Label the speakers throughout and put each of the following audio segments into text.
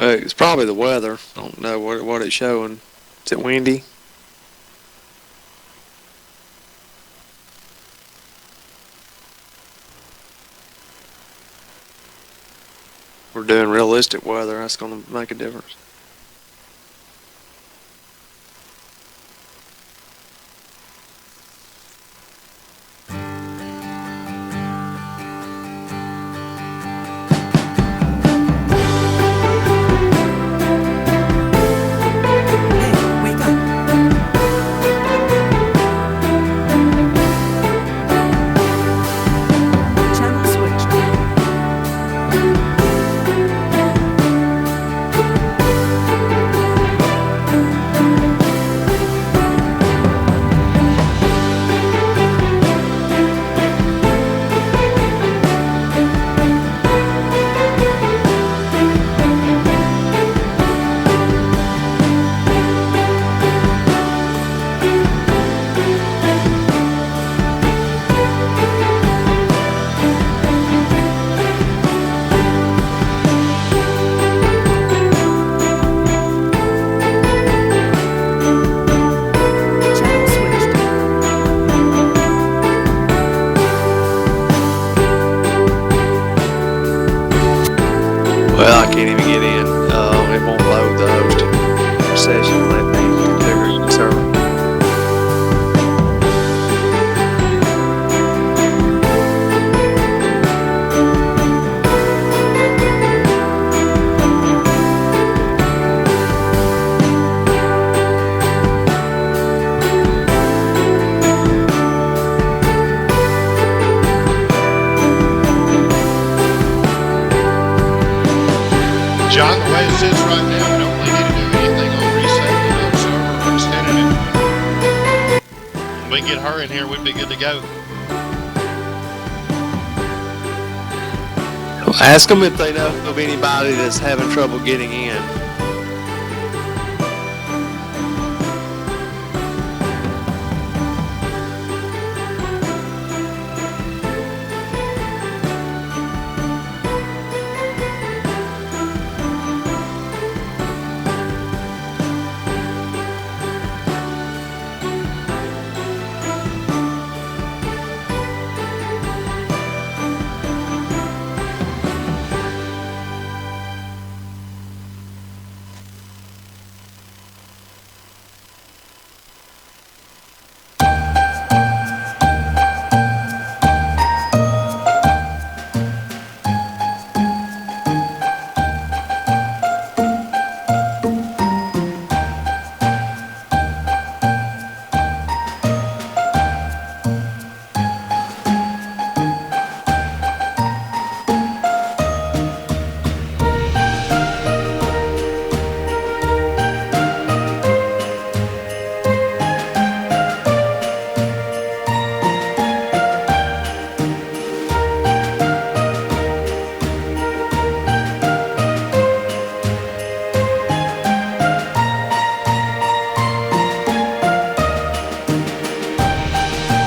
Speaker 1: It's probably the weather. I don't know what it's showing. Is it windy? We're doing realistic weather. That's going to make a difference. Well, I can't even get in. It won't load the hosted session. Let me configure the server.
Speaker 2: John, the way it sits right now, we don't really need to do anything on resetting the web server or extending it. When we get her in here, we'd be good to go.
Speaker 1: Ask them if they know of anybody that's having trouble getting in.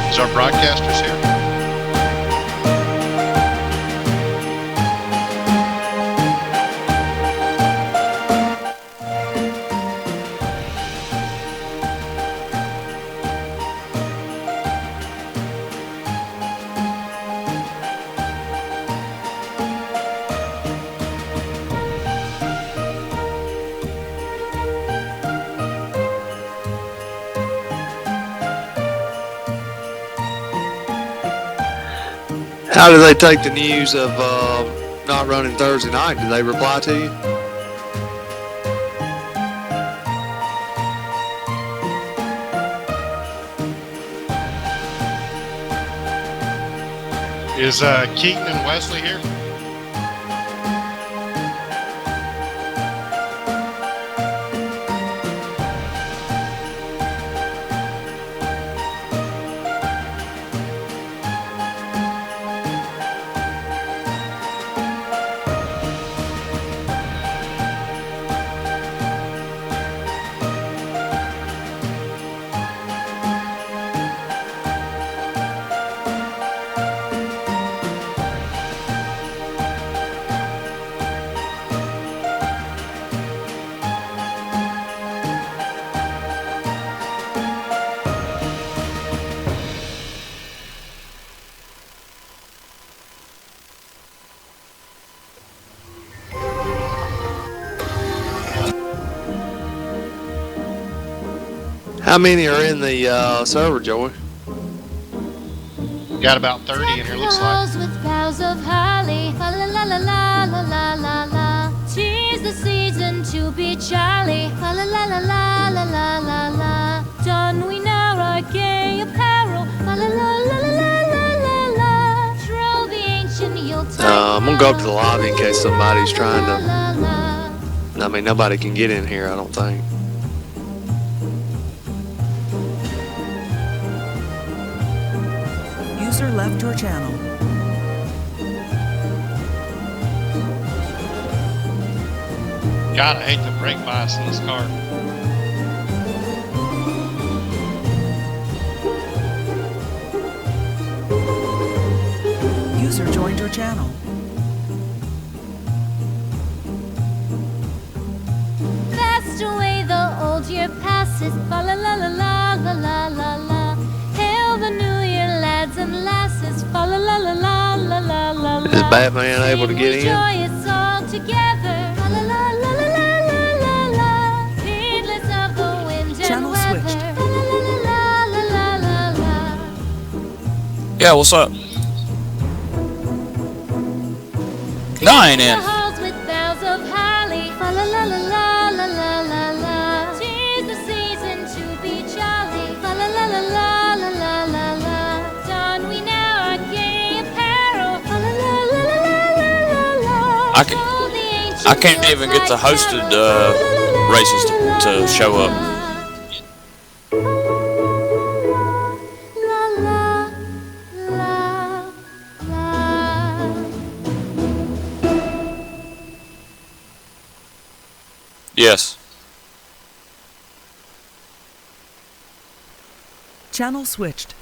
Speaker 2: Is our broadcasters here?
Speaker 1: How do they take the news of not running Thursday night? Do they reply to you?
Speaker 2: Is Keaton and Wesley here?
Speaker 1: How many are in the server, Joey?
Speaker 2: Got about 30 in here, looks like.
Speaker 3: With boughs of holly, fa la la la la la la la la. 'Tis the season to be jolly, fa la la la la la la la la. Don we now our gay apparel, fa la la la la la la la. Troll the ancient Yuletide.
Speaker 1: I'm gonna go up to the lobby in case somebody's trying to. I mean, nobody can get in here, I don't think.
Speaker 4: User left your channel.
Speaker 2: God, I hate the brake bias in this car.
Speaker 4: User joined your channel.
Speaker 3: Fast away the old year passes, fa la la la la la la la la. Hail the new year, lads and lasses, fa la la la la la la la la.
Speaker 1: Is Batman able to get in?
Speaker 3: Joyous all together, fa la la la la la la la la. Heedless of the wind
Speaker 4: Channel
Speaker 3: and weather,
Speaker 4: switched.
Speaker 3: fa la la la la la la la.
Speaker 5: Yeah, what's up? No, I ain't in.
Speaker 3: The halls with boughs of holly, fa la la la la la la la la. 'Tis the season to be jolly, fa la la la la la la la la. Don we now our gay apparel, fa la la la la la la la.
Speaker 5: I can't even get the hosted races to show up.
Speaker 3: La la la la.
Speaker 5: Yes.
Speaker 4: Channel switched.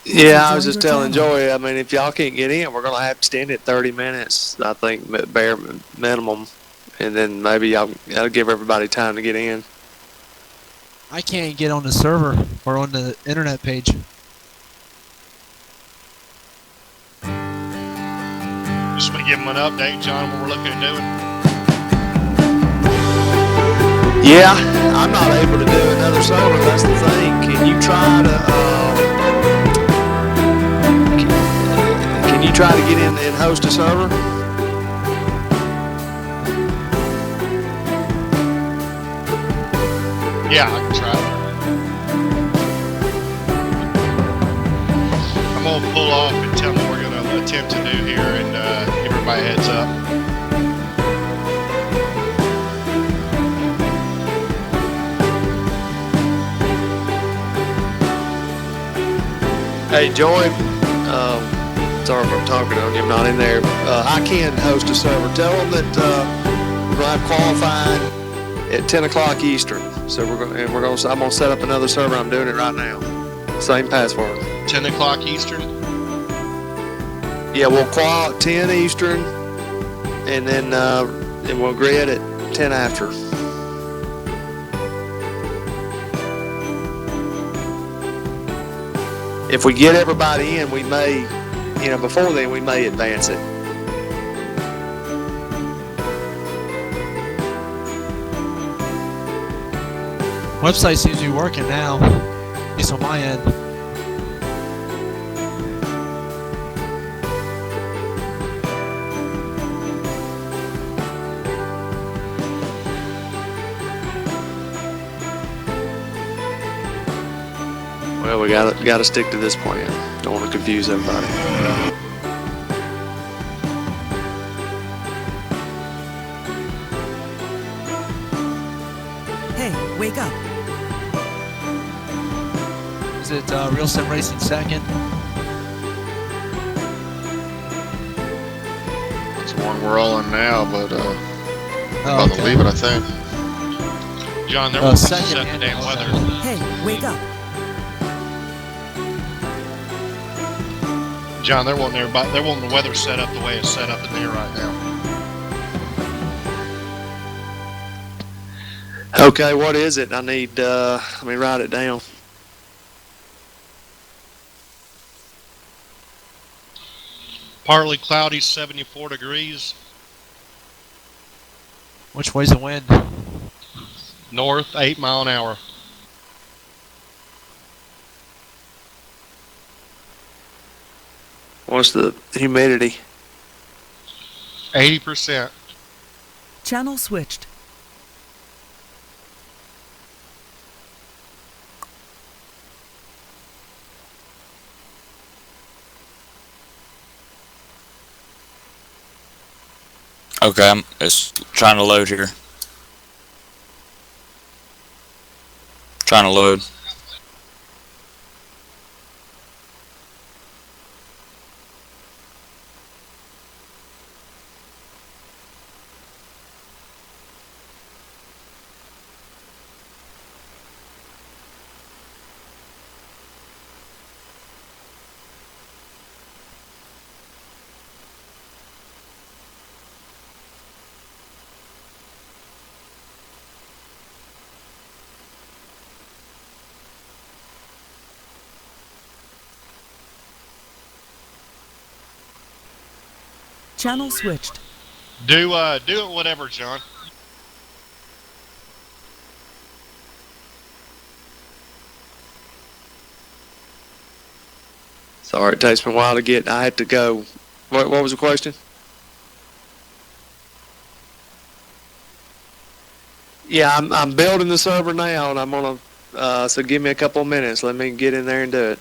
Speaker 1: Yeah, I was just telling Joey, I mean, if y'all can't get in, we're going to have to extend it 30 minutes, I think, bare minimum. And then maybe I'll give everybody time to get in.
Speaker 6: I can't get on the server or on the internet page.
Speaker 2: Just want to give them an update, John, what we're looking at doing.
Speaker 1: Yeah, I'm not able to do another server, that's the thing. Can you try to, can you try to get in and host a server?
Speaker 2: Yeah, I can try. I'm going to pull off and tell them what we're going to attempt to do here and give everybody a heads up.
Speaker 1: Hey, Joey, sorry if I'm talking on you, I'm not in there. I can host a server. Tell them that we're going to have qualifying at 10 o'clock Eastern. So I'm going to set up another server. I'm doing it right now. Same password.
Speaker 2: 10 o'clock Eastern?
Speaker 1: Yeah, we'll qual at 10 Eastern, and then we'll grid at 10 after. If we get everybody in, we may, before then, we may advance it.
Speaker 6: Website seems to be working now, at least on my end.
Speaker 1: Well, we gotta stick to this plan. Don't want to confuse everybody.
Speaker 4: Hey, wake up.
Speaker 6: Is it Real Sim Racing second?
Speaker 2: That's the one we're all in now, but
Speaker 6: Oh,
Speaker 2: about to leave it, I think. John, they're wanting to set the
Speaker 6: second
Speaker 2: damn weather.
Speaker 4: Hey, wake up.
Speaker 2: John, they're wanting the weather set up the way it's set up in there right now.
Speaker 1: Okay, what is it? I need, let me write it down.
Speaker 2: Partly cloudy, 74 degrees.
Speaker 6: Which way's the wind?
Speaker 2: North, 8 mile an hour.
Speaker 1: What's the humidity?
Speaker 2: 80%.
Speaker 4: Channel switched.
Speaker 5: Okay, it's trying to load here. Trying to load.
Speaker 4: Channel switched.
Speaker 2: Do it whatever, John.
Speaker 1: Sorry, it takes me a while to get. I had to go. What was the question? Yeah, I'm building the server now, and I'm gonna. So give me a couple of minutes. Let me get in there and do it.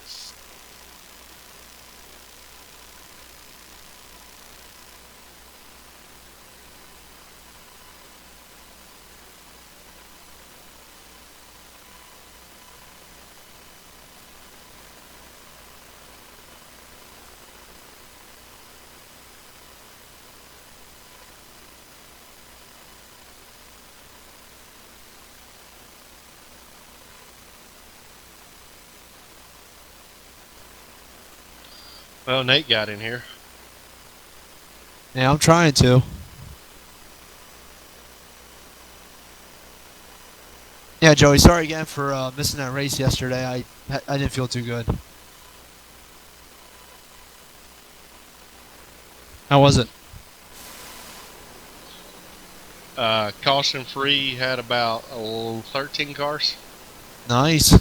Speaker 2: Well, Nate got in here.
Speaker 6: Yeah, I'm trying to. Yeah, Joey, sorry again for missing that race yesterday. I didn't feel too good. How was it?
Speaker 2: Caution free had about 13 cars.
Speaker 6: Nice.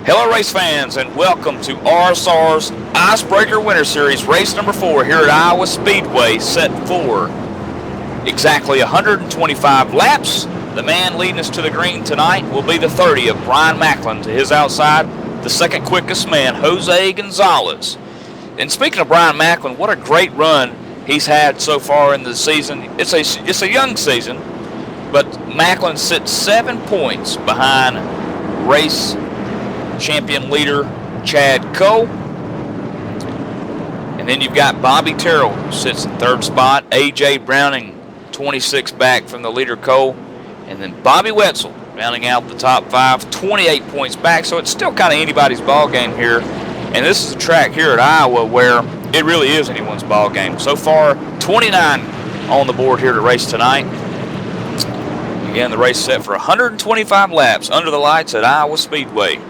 Speaker 5: Hello race fans and welcome to RSR's Icebreaker Winter Series race number 4 here at Iowa Speedway, set for exactly 125 laps. The man leading us to the green tonight will be the 30 of Brian Macklin. To his outside, the second quickest man, Jose Gonzalez. And speaking of Brian Macklin, what a great run he's had so far in the season. It's a young season, but Macklin sits 7 points behind race champion leader Chad Cole. And then you've got Bobby Terrell, who sits in 3rd spot. A.J. Browning, 26 back from the leader Cole. And then Bobby Wetzel rounding out the top 5, 28 points back. So it's still kind of anybody's ball game here. And this is a track here at Iowa where it really is anyone's ball game. So far, 29 on the board here to race tonight. Again, the race set for 125 laps under the lights at Iowa Speedway.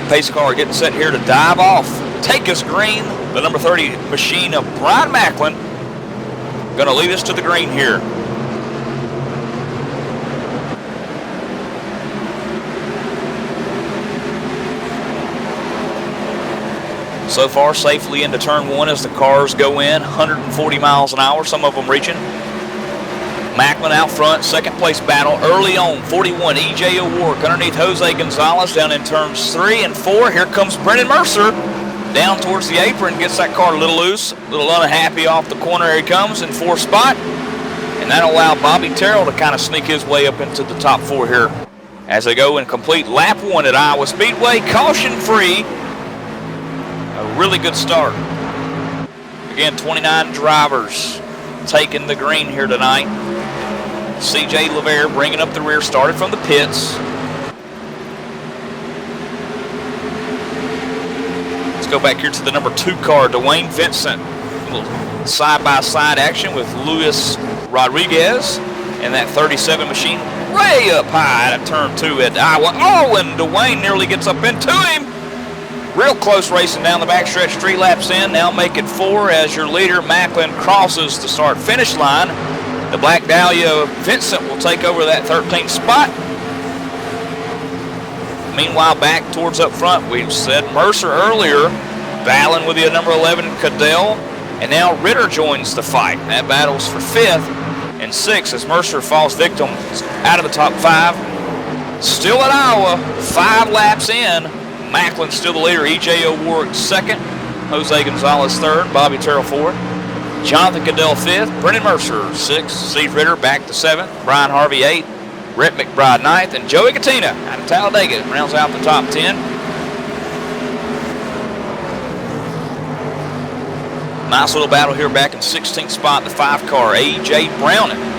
Speaker 5: Pace car getting set here to dive off. Take us green. The number 30 machine of Brian Macklin going to lead us to the green here. So far, safely into turn 1 as the cars go in. 140 miles an hour, some of them reaching. Macklin out front, second place battle early on. 41, E.J. O'Rourke underneath Jose Gonzalez down in turns 3 and 4. Here comes Brendan Mercer down towards the apron, gets that car a little loose, a little unhappy off the corner. Here he comes in 4th spot. And that'll allow Bobby Terrell to kind of sneak his way up into the top 4 here as they go and complete lap 1 at Iowa Speedway, caution free. A really good start. Again, 29 drivers taking the green here tonight. C.J. LeVere bringing up the rear, started from the pits. Let's go back here to the number 2 car, Dwayne Vincent. A little side-by-side action with Luis Rodriguez and that 37 machine way up high at turn 2 at Iowa. Oh, and Dwayne nearly gets up into him. Real close racing down the backstretch, 3 laps in, now make it 4 as your leader Macklin crosses the start-finish line. The Black Dahlia Vincent will take over that 13th spot. Meanwhile, back towards up front, we've said Mercer earlier, battling with the number 11 Cadell, and now Ritter joins the fight. That battles for 5th and 6th as Mercer falls victim out of the top 5. Still at Iowa, 5 laps in. Macklin still the leader. E.J. O'Rourke 2nd, Jose Gonzalez 3rd, Bobby Terrell 4th, Jonathan Cadell 5th, Brendan Mercer 6th, Steve Ritter back to 7th, Brian Harvey 8th, Rhett McBride 9th, and Joey Katina out of Talladega rounds out the top 10. Nice little battle here back in 16th spot, the 5 car, A.J. Browning.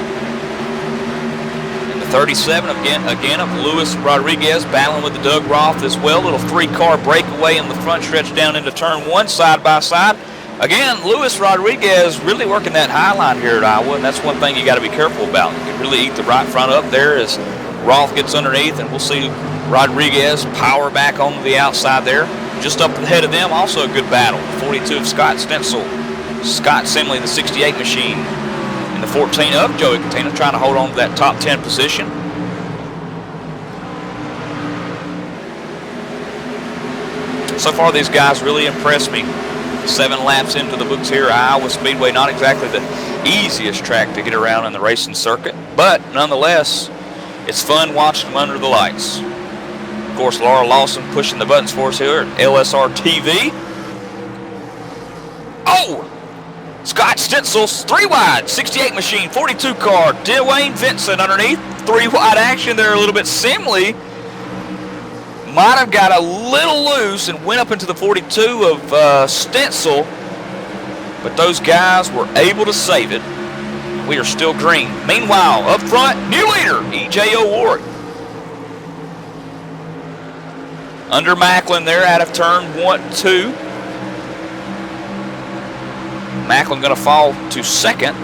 Speaker 5: 37 again of Luis Rodriguez battling with the Doug Roth as well. Little 3-car breakaway in the front stretch down into turn 1 side by side. Again, Luis Rodriguez really working that high line here at Iowa, and that's one thing you got to be careful about. You can really eat the right front up there as Roth gets underneath, and we'll see Rodriguez power back on the outside there. Just up ahead of them, also a good battle. 42 of Scott Stencil, Scott Simley, the 68 machine. And the 14 of Joey Katina trying to hold on to that top 10 position. So far, these guys really impressed me. 7 laps into the books here, Iowa Speedway, not exactly the easiest track to get around in the racing circuit, but nonetheless, it's fun watching them under the lights. Of course, Laura Lawson pushing the buttons for us here at LSRTV. Oh! Scott Stencil's 3 wide, 68 machine, 42 car, Dwayne Vincent underneath, 3 wide action there, a little bit. Simley might have got a little loose and went up into the 42 of Stencil, but those guys were able to save it. We are still green. Meanwhile, up front, new leader, E.J. O'Rourke. Under Macklin there out of turn 2. Macklin going to fall to 2nd.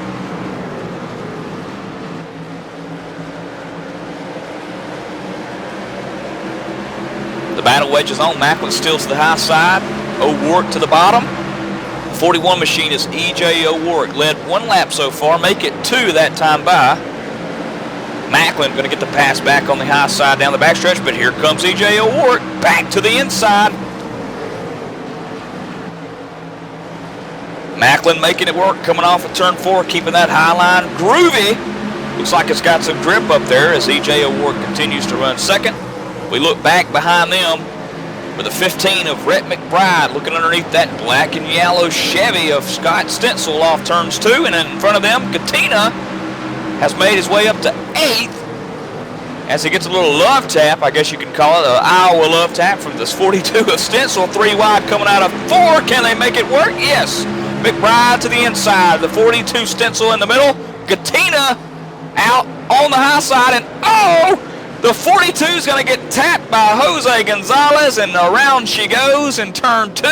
Speaker 5: The battle wedge is on. Macklin still to the high side. O'Rourke to the bottom. 41 machine is E.J. O'Rourke. Led 1 lap so far, make it 2 that time by. Macklin going to get the pass back on the high side down the backstretch, but here comes E.J. O'Rourke back to the inside. Macklin making it work, coming off of turn 4, keeping that high line groovy. Looks like it's got some grip up there as E.J. O'Rourke continues to run second. We look back behind them with the 15 of Rhett McBride looking underneath that black and yellow Chevy of Scott Stencil off turns 2. And in front of them, Katina has made his way up to 8th as he gets a little love tap, I guess you can call it, an Iowa love tap from this 42 of Stencil. 3 wide coming out of 4. Can they make it work? Yes. McBride to the inside. The 42 Stencil in the middle. Katina out on the high side. And oh! The 42 is going to get tapped by Jose Gonzalez, and around she goes in turn 2.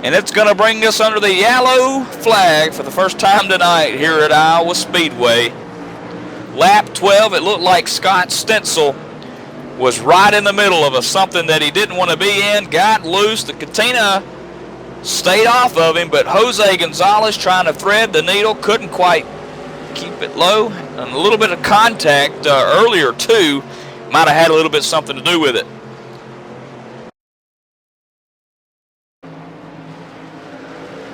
Speaker 5: And it's going to bring us under the yellow flag for the first time tonight here at Iowa Speedway. Lap 12, it looked like Scott Stencil was right in the middle of something that he didn't want to be in, got loose. The Katina stayed off of him, but Jose Gonzalez trying to thread the needle, couldn't quite keep it low, and a little bit of contact earlier too might have had a little bit something to do with it.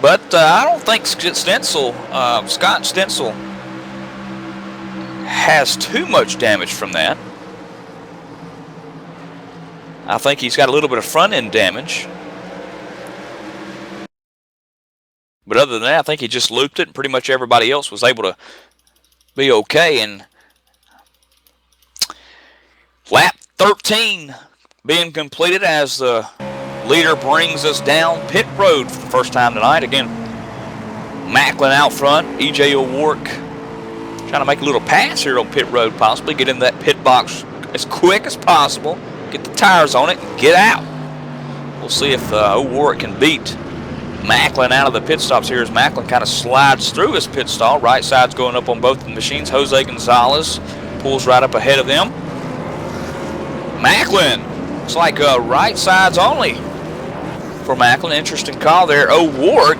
Speaker 5: But I don't think Scott Stencil has too much damage from that. I think he's got a little bit of front end damage. But other than that, I think he just looped it, and pretty much everybody else was able to be okay. And lap 13 being completed as the leader brings us down pit road for the first time tonight. Again, Macklin out front, E.J. O'Rourke trying to make a little pass here on pit road, possibly get in that pit box as quick as possible, get the tires on it, and get out. We'll see if O'Rourke can beat Macklin out of the pit stops here as Macklin kind of slides through his pit stall. Right side's going up on both the machines. Jose Gonzalez pulls right up ahead of them. Macklin, looks like right sides only for Macklin. Interesting call there. O'Rourke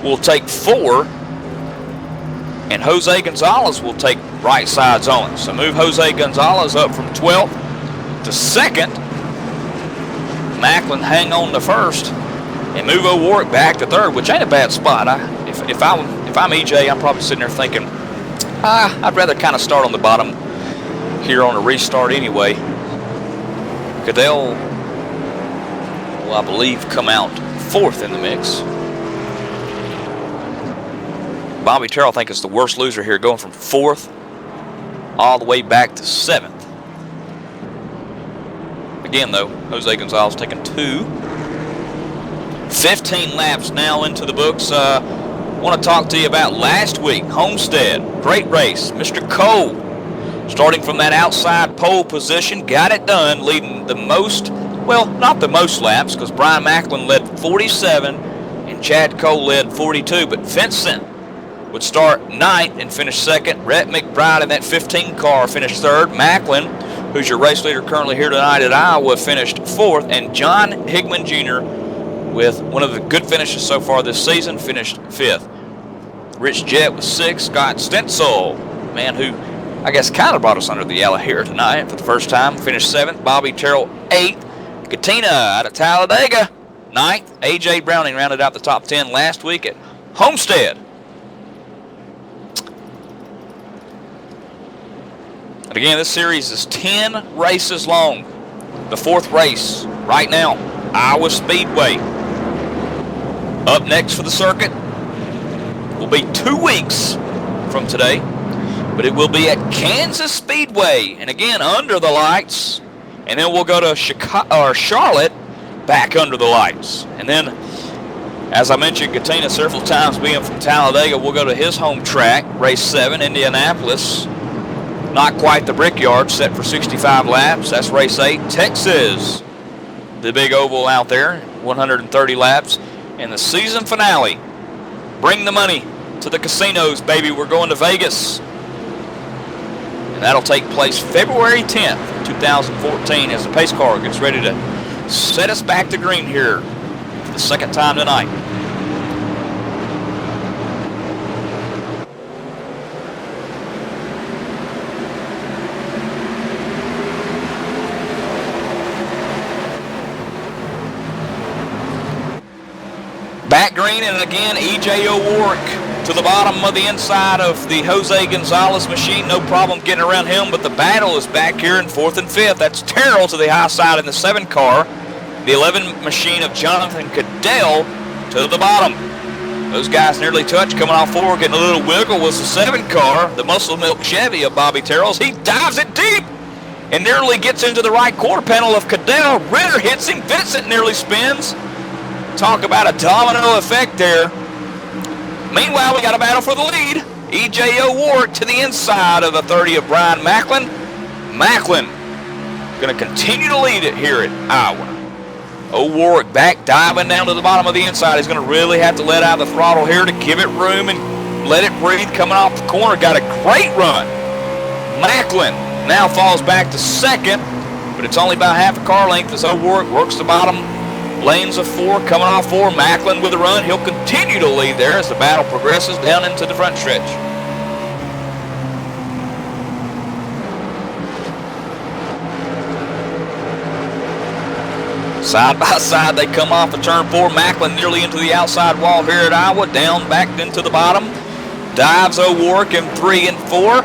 Speaker 5: will take 4, and Jose Gonzalez will take right sides only. So move Jose Gonzalez up from 12th to 2nd. Macklin hang on to 1st. And move O'Rourke back to 3rd, which ain't a bad spot. If I'm EJ, I'm probably sitting there thinking, I'd rather kind of start on the bottom here on a restart anyway. Cadell will, I believe, come out 4th in the mix. Bobby Terrell, I think, is the worst loser here, going from 4th all the way back to 7th. Again, though, Jose Gonzalez taking 2. 15 laps now into the books. Want to talk to you about last week. Homestead, great race. Mr. Cole, starting from that outside pole position, got it done, leading the most, well, not the most laps, because Brian Macklin led 47 and Chad Cole led 42, but Vincent would start 9th and finish 2nd. Rhett McBride in that 15 car finished 3rd. Macklin, who's your race leader currently here tonight at Iowa, finished 4th, and John Higman Jr., with one of the good finishes so far this season, finished 5th. Rich Jett was 6th. Scott Stencil, man who I guess kind of brought us under the yellow here tonight for the first time, finished 7th. Bobby Terrell 8th. Katina out of Talladega 9th. A.J. Browning rounded out the top 10 last week at Homestead. And again, this series is 10 races long. The 4th race right now, Iowa Speedway. Up next for the circuit will be 2 weeks from today, but it will be at Kansas Speedway, and again under the lights, and then we'll go to Charlotte back under the lights. And then, as I mentioned, Katina several times being from Talladega, we'll go to his home track, race 7, Indianapolis. Not quite the Brickyard, set for 65 laps. That's race 8, Texas. The big oval out there, 130 laps. And the season finale, bring the money to the casinos, baby. We're going to Vegas. And that'll take place February 10th, 2014, as the pace car gets ready to set us back to green here for the second time tonight. green, and again, E.J. O'Rourke to the bottom of the inside of the Jose Gonzalez machine. No problem getting around him, but the battle is back here in 4th and 5th. That's Terrell to the high side in the 7 car. The 11 machine of Jonathan Cadell to the bottom. Those guys nearly touched, coming off forward, getting a little wiggle was the 7 car, the Muscle Milk Chevy of Bobby Terrell's. He dives it deep and nearly gets into the right quarter panel of Cadell. Ritter hits him. Vincent nearly spins. Talk about a domino effect there. Meanwhile, we got a battle for the lead. E.J. O'Rourke to the inside of the 30 of Brian Macklin. Macklin going to continue to lead it here at Iowa. O'Rourke back, diving down to the bottom of the inside. He's going to really have to let out the throttle here to give it room and let it breathe coming off the corner. Got a great run. Macklin now falls back to 2nd, but it's only about half a car length as O'Rourke works the bottom lanes of 4, coming off 4. Macklin with a run. He'll continue to lead there as the battle progresses down into the front stretch. Side by side, they come off of turn 4. Macklin nearly into the outside wall here at Iowa. Down, back into the bottom. Dives O'Rourke in 3 and 4.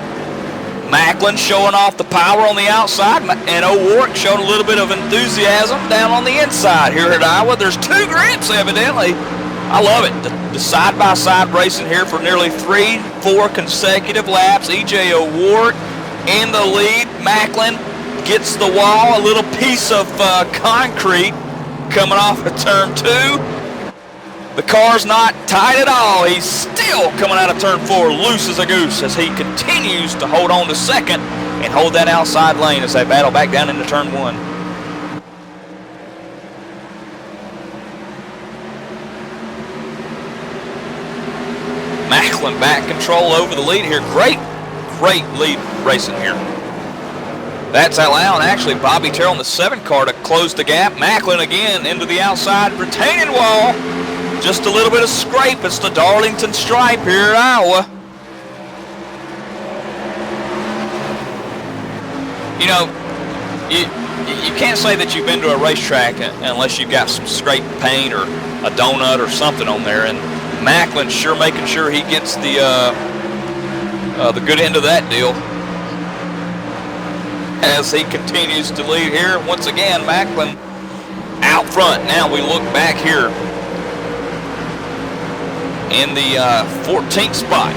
Speaker 5: Macklin showing off the power on the outside, and O'Rourke showing a little bit of enthusiasm down on the inside here at Iowa. There's 2 grips, evidently. I love it. The side-by-side racing here for nearly 3-4 consecutive laps. E.J. O'Rourke in the lead. Macklin gets the wall, a little piece of concrete coming off of turn 2. The car's not tight at all. He's still coming out of turn 4 loose as a goose as he continues to hold on to 2nd and hold that outside lane as they battle back down into turn 1. Macklin back control over the lead here. Great lead racing here. That's allowing actually Bobby Terrell in the 7 car to close the gap. Macklin again into the outside retaining wall. Just a little bit of scrape. It's the Darlington stripe here at Iowa. You know, you can't say that you've been to a racetrack unless you've got some scraped paint or a donut or something on there. And Macklin sure making sure he gets the good end of that deal as he continues to lead here. Once again, Macklin out front. Now we look back here in the 14th spot,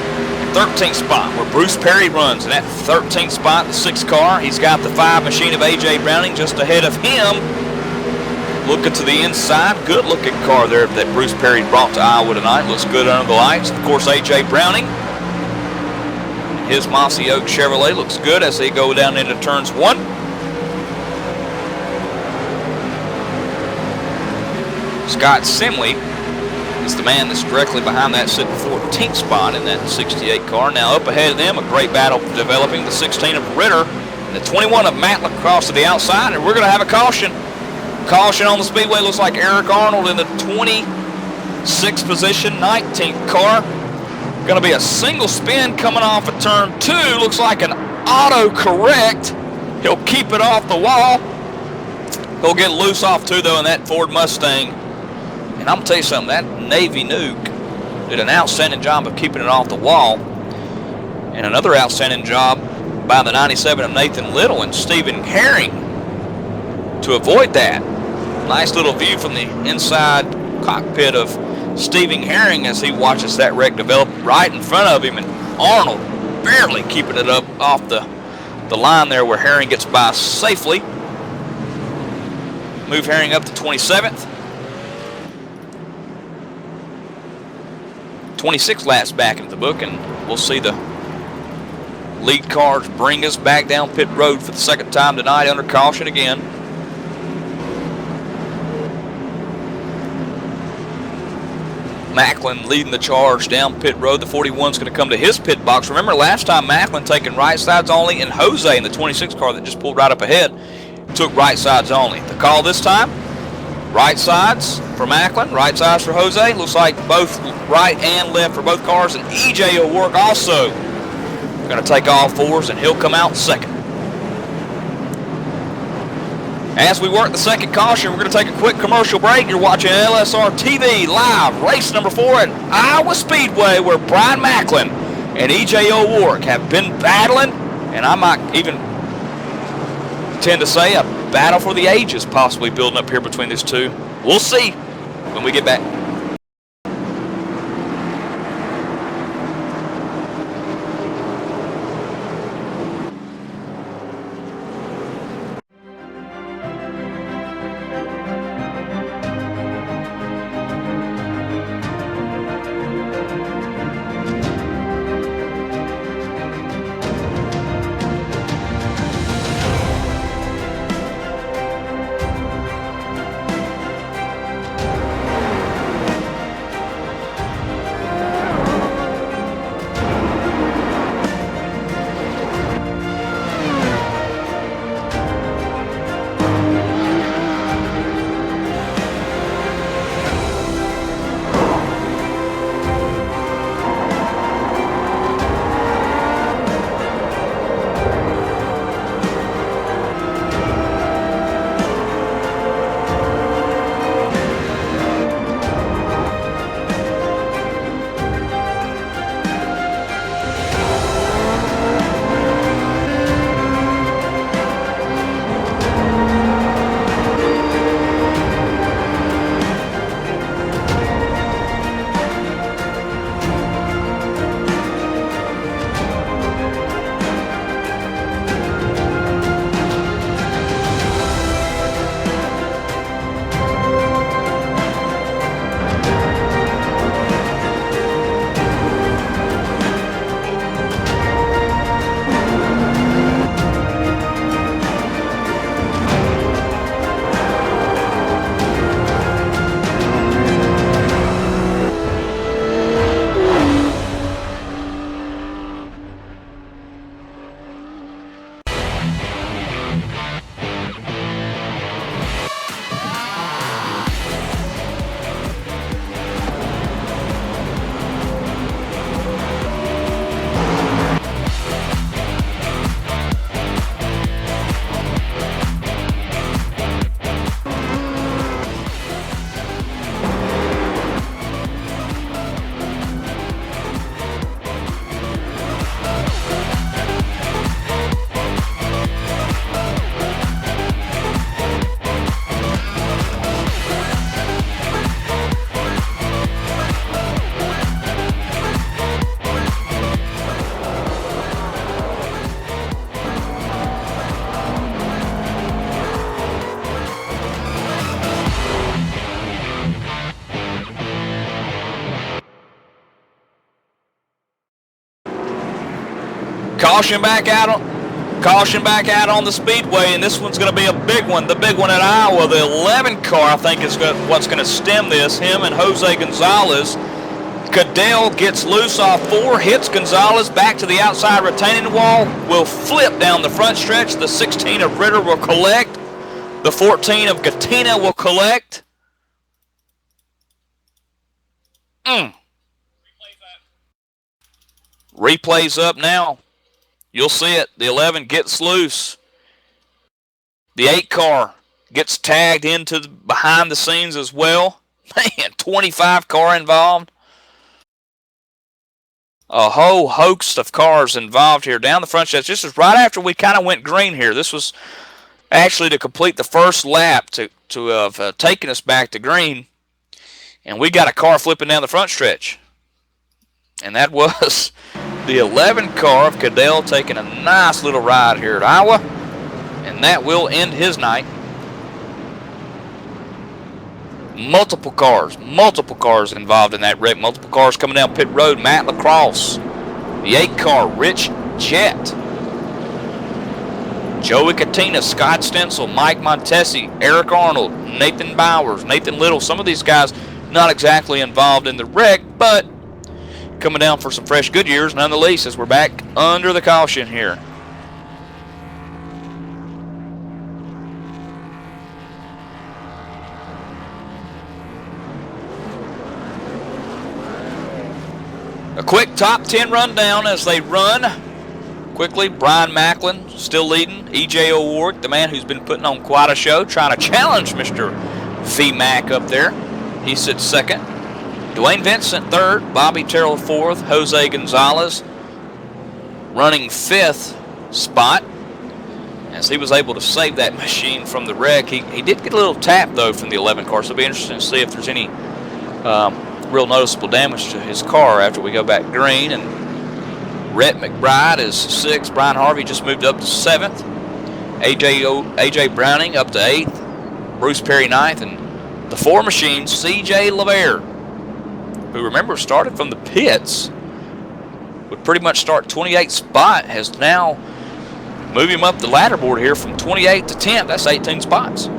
Speaker 5: 13th spot, where Bruce Perry runs. In that 13th spot, the 6th car, he's got the 5 machine of A.J. Browning just ahead of him. Looking to the inside, good-looking car there that Bruce Perry brought to Iowa tonight. Looks good under the lights. Of course, A.J. Browning, his Mossy Oak Chevrolet looks good as they go down into turns 1. Scott Simley is the man that's directly behind that sitting 14th spot in that 68 car. Now up ahead of them, a great battle developing. The 16 of Ritter and the 21 of Matlick across to the outside, and we're going to have a caution. Caution on the speedway. Looks like Eric Arnold in the 26th position, 19th car. Going to be a single spin coming off of turn 2. Looks like an auto correct. He'll keep it off the wall. He'll get loose off too, though, in that Ford Mustang. And I'm going to tell you something, that Navy Nuke did an outstanding job of keeping it off the wall. And another outstanding job by the 97 of Nathan Little and Stephen Herring to avoid that. Nice little view from the inside cockpit of Stephen Herring as he watches that wreck develop right in front of him. And Arnold barely keeping it up off the line there where Herring gets by safely. Move Herring up to 27th. 26 laps back into the book, and we'll see the lead cars bring us back down pit road for the 2nd time tonight under caution again. Macklin leading the charge down pit road. The 41's going to come to his pit box. Remember last time Macklin taking right sides only, and Jose in the 26 car that just pulled right up ahead took right sides only. The call this time, right sides for Macklin, right sides for Jose. Looks like both right and left for both cars, and E.J. O'Rourke also going to take all 4s, and he'll come out 2nd. As we work the second caution, we're going to take a quick commercial break. You're watching LSRTV live, race number 4 at Iowa Speedway, where Brian Macklin and E.J. O'Rourke have been battling, and I might even tend to say a battle for the ages possibly building up here between these two. We'll see when we get back. Caution back out on the speedway, and this one's going to be a big one. The big one at Iowa. The 11 car, I think, is what's going to stem this. Him and Jose Gonzalez. Cadell gets loose off 4, hits Gonzalez back to the outside retaining wall, will flip down the front stretch. The 16 of Ritter will collect. The 14 of Gatina will collect. Replay's up now. You'll see it. The 11 gets loose. The 8 car gets tagged into behind the scenes as well. Man, 25 car involved. A whole host of cars involved here down the front stretch. This is right after we kind of went green here. This was actually to complete the first lap to have taken us back to green. And we got a car flipping down the front stretch. And that was the 11 car of Cadell taking a nice little ride here at Iowa. And that will end his night. Multiple cars involved in that wreck. Multiple cars coming down pit road. Matt Lacrosse. The 8 car, Rich Jett. Joey Katina, Scott Stencil, Mike Montesi, Eric Arnold, Nathan Bowers, Nathan Little. Some of these guys not exactly involved in the wreck, but coming down for some fresh good years nonetheless as we're back under the caution here. A quick top 10 rundown as they run quickly. Brian Macklin still leading. E.J. O'Rourke, the man who's been putting on quite a show, trying to challenge Mr. V-Mac up there. He sits second. Dwayne Vincent third. Bobby Terrell fourth. Jose Gonzalez running fifth spot, as he was able to save that machine from the wreck. He did get a little tap, though, from the 11 car, so it'll be interesting to see if there's any real noticeable damage to his car after we go back green. And Rhett McBride is 6th. Brian Harvey just moved up to 7th. AJ Browning up to 8th. Bruce Perry 9th. And the 4 machine, C.J. LeVere, who, remember, started from the pits, would pretty much start 28th spot, has now moved him up the ladder board here from 28th to 10th. That's 18 spots.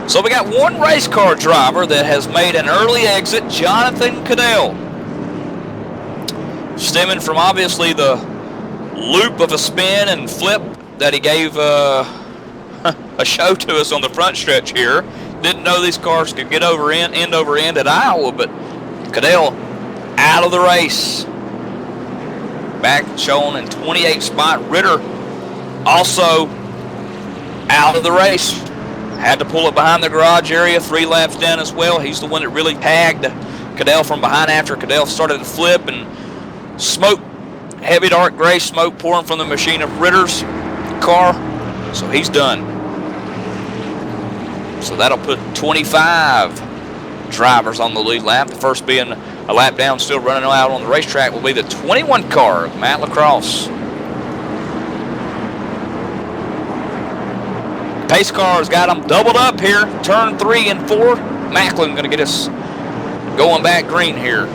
Speaker 5: So we got one race car driver that has made an early exit, Jonathan Cadell. Stemming from obviously the loop of a spin and flip that he gave a show to us on the front stretch here. Didn't know these cars could get over end over end at Iowa, but Cadell out of the race. Back shown in 28th spot. Ritter also out of the race. Had to pull it behind the garage area, 3 laps down as well. He's the one that really tagged Cadell from behind after Cadell started to flip, and smoke, heavy dark gray smoke pouring from the machine of Ritter's car. So he's done. So that'll put 25 drivers on the lead lap. The first being a lap down, still running out on the racetrack, will be the 21 car of Matt Lacrosse. Pace car's got them doubled up here. Turn 3 and 4. Macklin going to get us going back green here.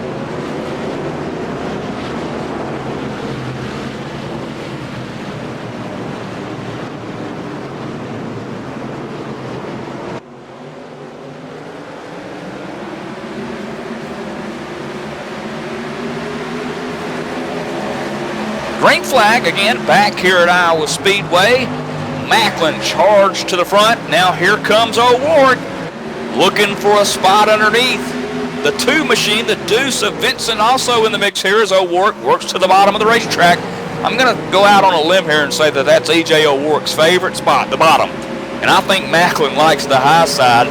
Speaker 5: Green flag again back here at Iowa Speedway. Macklin charged to the front. Now here comes O'Rourke looking for a spot underneath. The 2 machine, the Deuce of Vincent, also in the mix here as O'Rourke works to the bottom of the racetrack. I'm going to go out on a limb here and say that that's E.J. O'Rourke's favorite spot, the bottom. And I think Macklin likes the high side.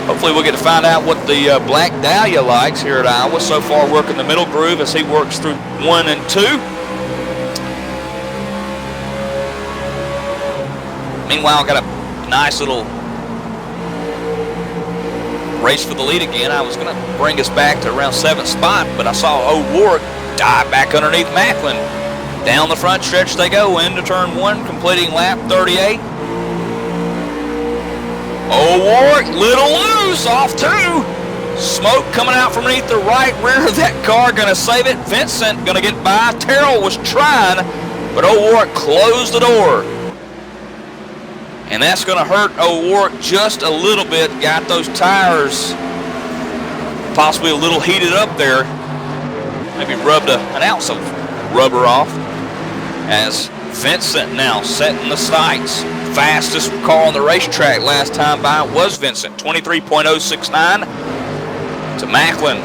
Speaker 5: Hopefully we'll get to find out what the Black Dahlia likes here at Iowa. So far working the middle groove as he works through 1 and 2. Meanwhile, got a nice little race for the lead again. I was going to bring us back to around 7th spot, but I saw O'Rourke dive back underneath Macklin. Down the front stretch they go into turn 1, completing lap 38. O'Rourke, little loose, off 2. Smoke coming out from underneath the right rear of that car, going to save it. Vincent going to get by. Terrell was trying, but O'Rourke closed the door. And that's going to hurt O'Rourke just a little bit. Got those tires possibly a little heated up there. Maybe rubbed an ounce of rubber off. As Vincent now setting the sights. Fastest car on the racetrack last time by was Vincent. 23.069 to Macklin.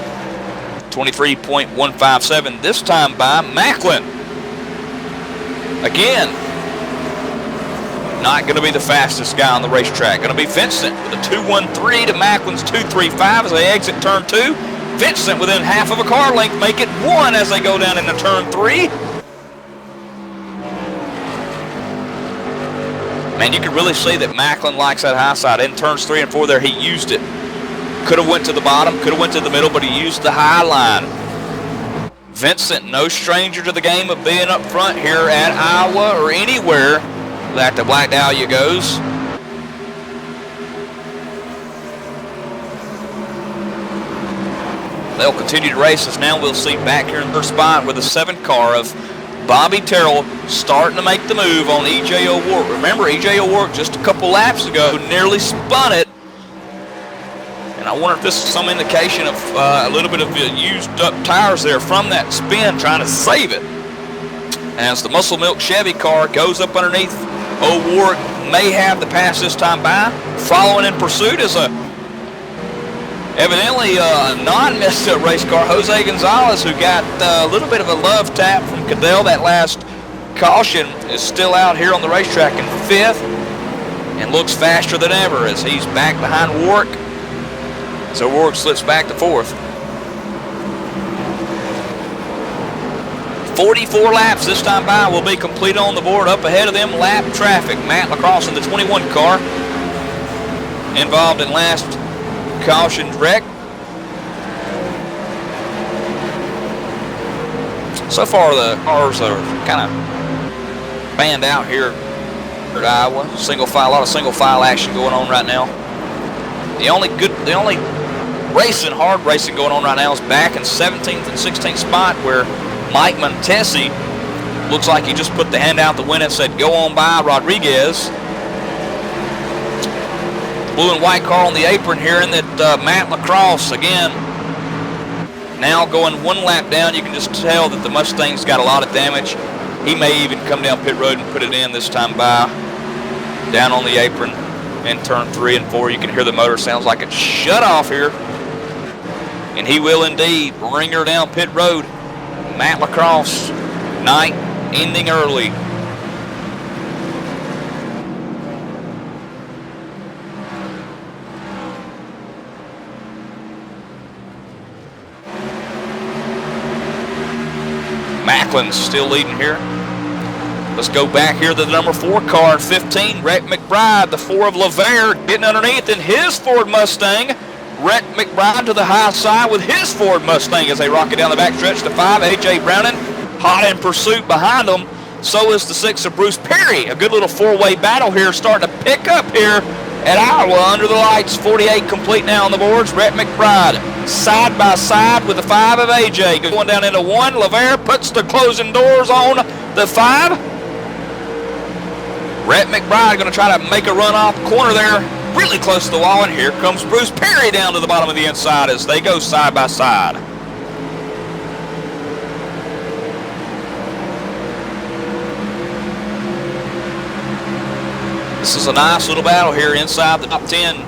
Speaker 5: 23.157 this time by Macklin. Again, not going to be the fastest guy on the racetrack. Going to be Vincent with a 2.13 to Macklin's 2.35 as they exit turn 2. Vincent within half of a car length, make it 1 as they go down into turn 3. Man, you can really see that Macklin likes that high side. In turns 3 and 4 there, he used it. Could have went to the bottom, could have went to the middle, but he used the high line. Vincent, no stranger to the game of being up front here at Iowa or anywhere that the Black Dahlia goes. They'll continue to race us. Now we'll see back here in their spot with the 7th car of Bobby Terrell starting to make the move on E.J. O'Rourke. Remember, E.J. O'Rourke just a couple laps ago nearly spun it. And I wonder if this is some indication of a little bit of used up tires there from that spin, trying to save it. As the Muscle Milk Chevy car goes up underneath O'Warwick, may have the pass this time by. Following in pursuit is evidently a non-messed up race car, Jose Gonzalez, who got a little bit of a love tap from Cadell. That last caution is still out here on the racetrack in 5th and looks faster than ever as he's back behind Warwick. So Warwick slips back to 4th. 44 laps this time by will be completed on the board. Up ahead of them, lap traffic. Matt Lacrosse in the 21 car involved in last caution wreck. So far the cars are kind of banned out here at Iowa. Single file, a lot of single file action going on right now. The only racing, hard racing going on right now is back in 17th and 16th spot, where Mike Montesi looks like he just put the hand out the window and said, "Go on by, Rodriguez." Blue and white car on the apron here, and that Matt Lacrosse again now going 1 lap down. You can just tell that the Mustang's got a lot of damage. He may even come down pit road and put it in this time by. Down on the apron in turn 3 and 4. You can hear the motor, sounds like it's shut off here. And he will indeed bring her down pit road. Matt Lacrosse, night ending early. Macklin's still leading here. Let's go back here to the number 4 car in 15, Rhett McBride, the 4 of LeVere, getting underneath in his Ford Mustang. Rhett McBride to the high side with his Ford Mustang as they rock it down the backstretch to 5. A.J. Browning hot in pursuit behind them. So is the 6 of Bruce Perry. A good little 4-way battle here starting to pick up here at Iowa under the lights. 48 complete now on the boards. Rhett McBride side by side with the 5 of A.J. Going down into 1. LeVere puts the closing doors on the 5. Rhett McBride going to try to make a run off the corner there. Really close to the wall, and here comes Bruce Perry down to the bottom of the inside as they go side by side. This is a nice little battle here inside the top 10.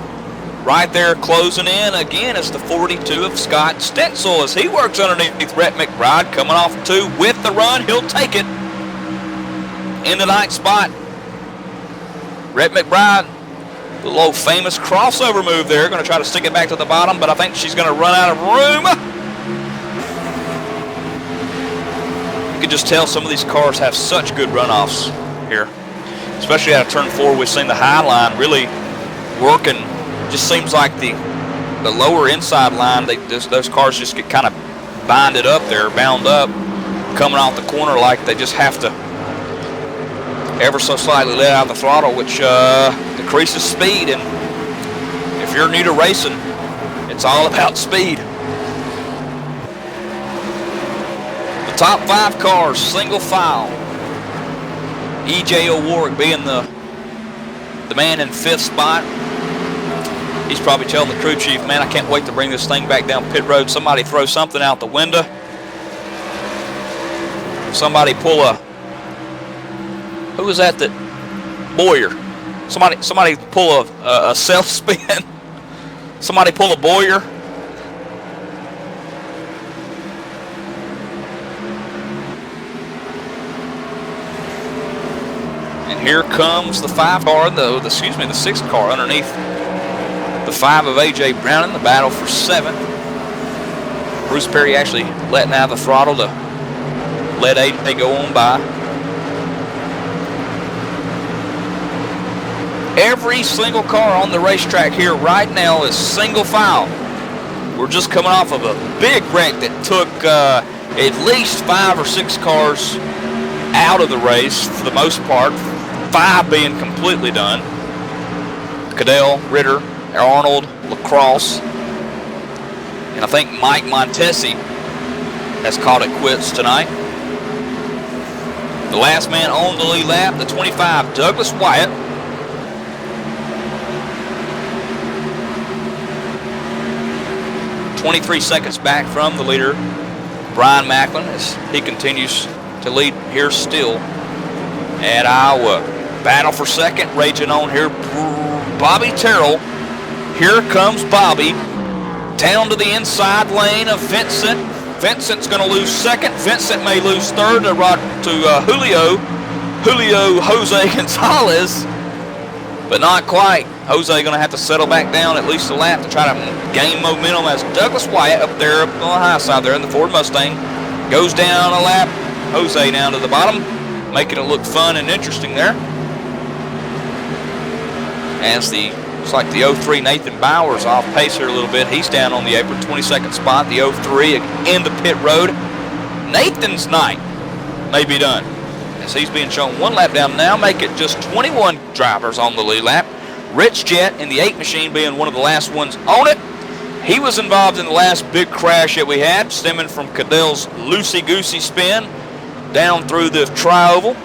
Speaker 5: Right there closing in. Again, it's the 42 of Scott Stentzel as he works underneath Rhett McBride. Coming off 2 with the run. He'll take it in the 9th spot. Rhett McBride, the little famous crossover move there. Going to try to stick it back to the bottom, but I think she's going to run out of room. You can just tell some of these cars have such good runoffs here. Especially out of turn 4, we've seen the high line really working. Just seems like the lower inside line, those cars just get kind of binded up there, bound up, coming off the corner like they just have to ever so slightly let out the throttle, which decreases speed. And if you're new to racing, it's all about speed. The top 5 cars, single file. E.J. O'Warwick being the man in 5th spot. He's probably telling the crew chief, "Man, I can't wait to bring this thing back down pit road. Somebody throw something out the window. Somebody pull a..." Who was that? Boyer. Somebody pull a self spin. Somebody pull a Boyer. And here comes the 5 car, the 6th car underneath the 5 of A.J. Browning. The battle for 7th. Bruce Perry actually letting out the throttle to let A.J. go on by. Every single car on the racetrack here right now is single file. We're just coming off of a big wreck that took at least 5 or 6 cars out of the race for the most part, 5 being completely done. Cadell, Ritter, Arnold, Lacrosse, and I think Mike Montesi has called it quits tonight. The last man on the lead lap, the 25, Douglas Wyatt. 23 seconds back from the leader, Brian Macklin, as he continues to lead here still at Iowa. Battle for second, raging on here. Bobby Terrell. Here comes Bobby. Down to the inside lane of Vincent. Vincent's going to lose second. Vincent may lose third to Julio. Julio Jose Gonzalez, but not quite. Jose going to have to settle back down at least a lap to try to gain momentum as Douglas Wyatt up there up on the high side there in the Ford Mustang goes down a lap. Jose down to the bottom, making it look fun and interesting there. As looks like the 03 Nathan Bowers off pace here a little bit. He's down on the apron, 22nd spot. The 03 in the pit road. Nathan's night may be done, as he's being shown one lap down now, make it just 21 drivers on the lead lap. Rich Jett in the 8 machine being one of the last ones on it. He was involved in the last big crash that we had, stemming from Cadell's loosey-goosey spin down through the tri-oval.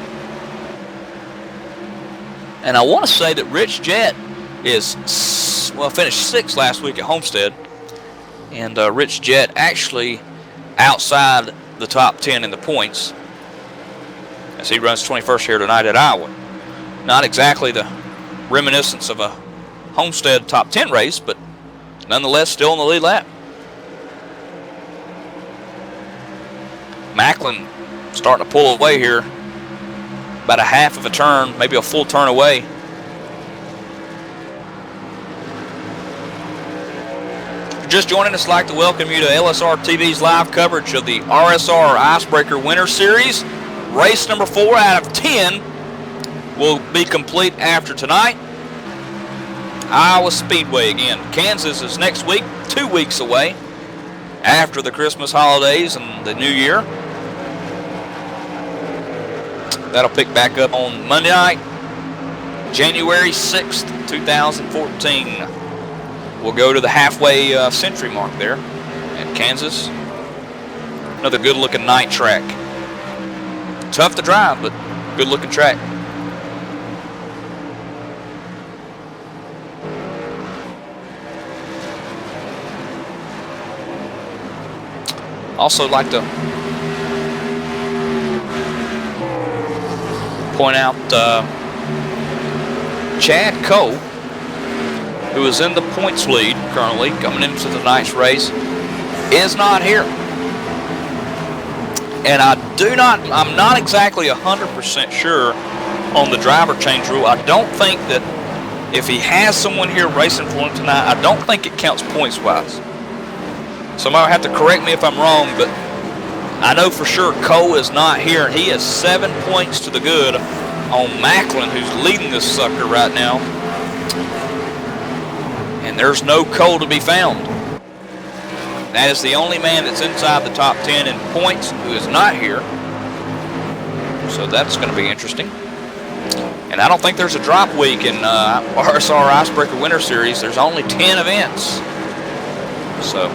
Speaker 5: And I want to say that Rich Jett is, finished 6th last week at Homestead. And Rich Jett actually outside the top 10 in the points, as he runs 21st here tonight at Iowa. Not exactly the reminiscence of a Homestead top 10 race, but nonetheless still in the lead lap. Macklin starting to pull away here, about a half of a turn, maybe a full turn away. If you're just joining us, I'd like to welcome you to LSRTV's live coverage of the RSR Icebreaker Winter Series. Race number 4 out of 10 will be complete after tonight. Iowa Speedway again. Kansas is next week, 2 weeks away after the Christmas holidays and the New Year. That'll pick back up on Monday night, January 6th, 2014. We'll go to the halfway century mark there at Kansas. Another good-looking night track. Tough to drive, but good-looking track. Also like to point out Chad Cole, who is in the points lead currently coming into tonight's race, is not here. And I'm not exactly 100% sure on the driver change rule. I don't think that if he has someone here racing for him tonight, I don't think it counts points-wise. Somebody will have to correct me if I'm wrong, but I know for sure Cole is not here. He is 7 points to the good on Macklin, who's leading this sucker right now. And there's no Cole to be found. That is the only man that's inside the top 10 in points who is not here. So that's going to be interesting. And I don't think there's a drop week in RSR Icebreaker Winter Series. There's only 10 events. So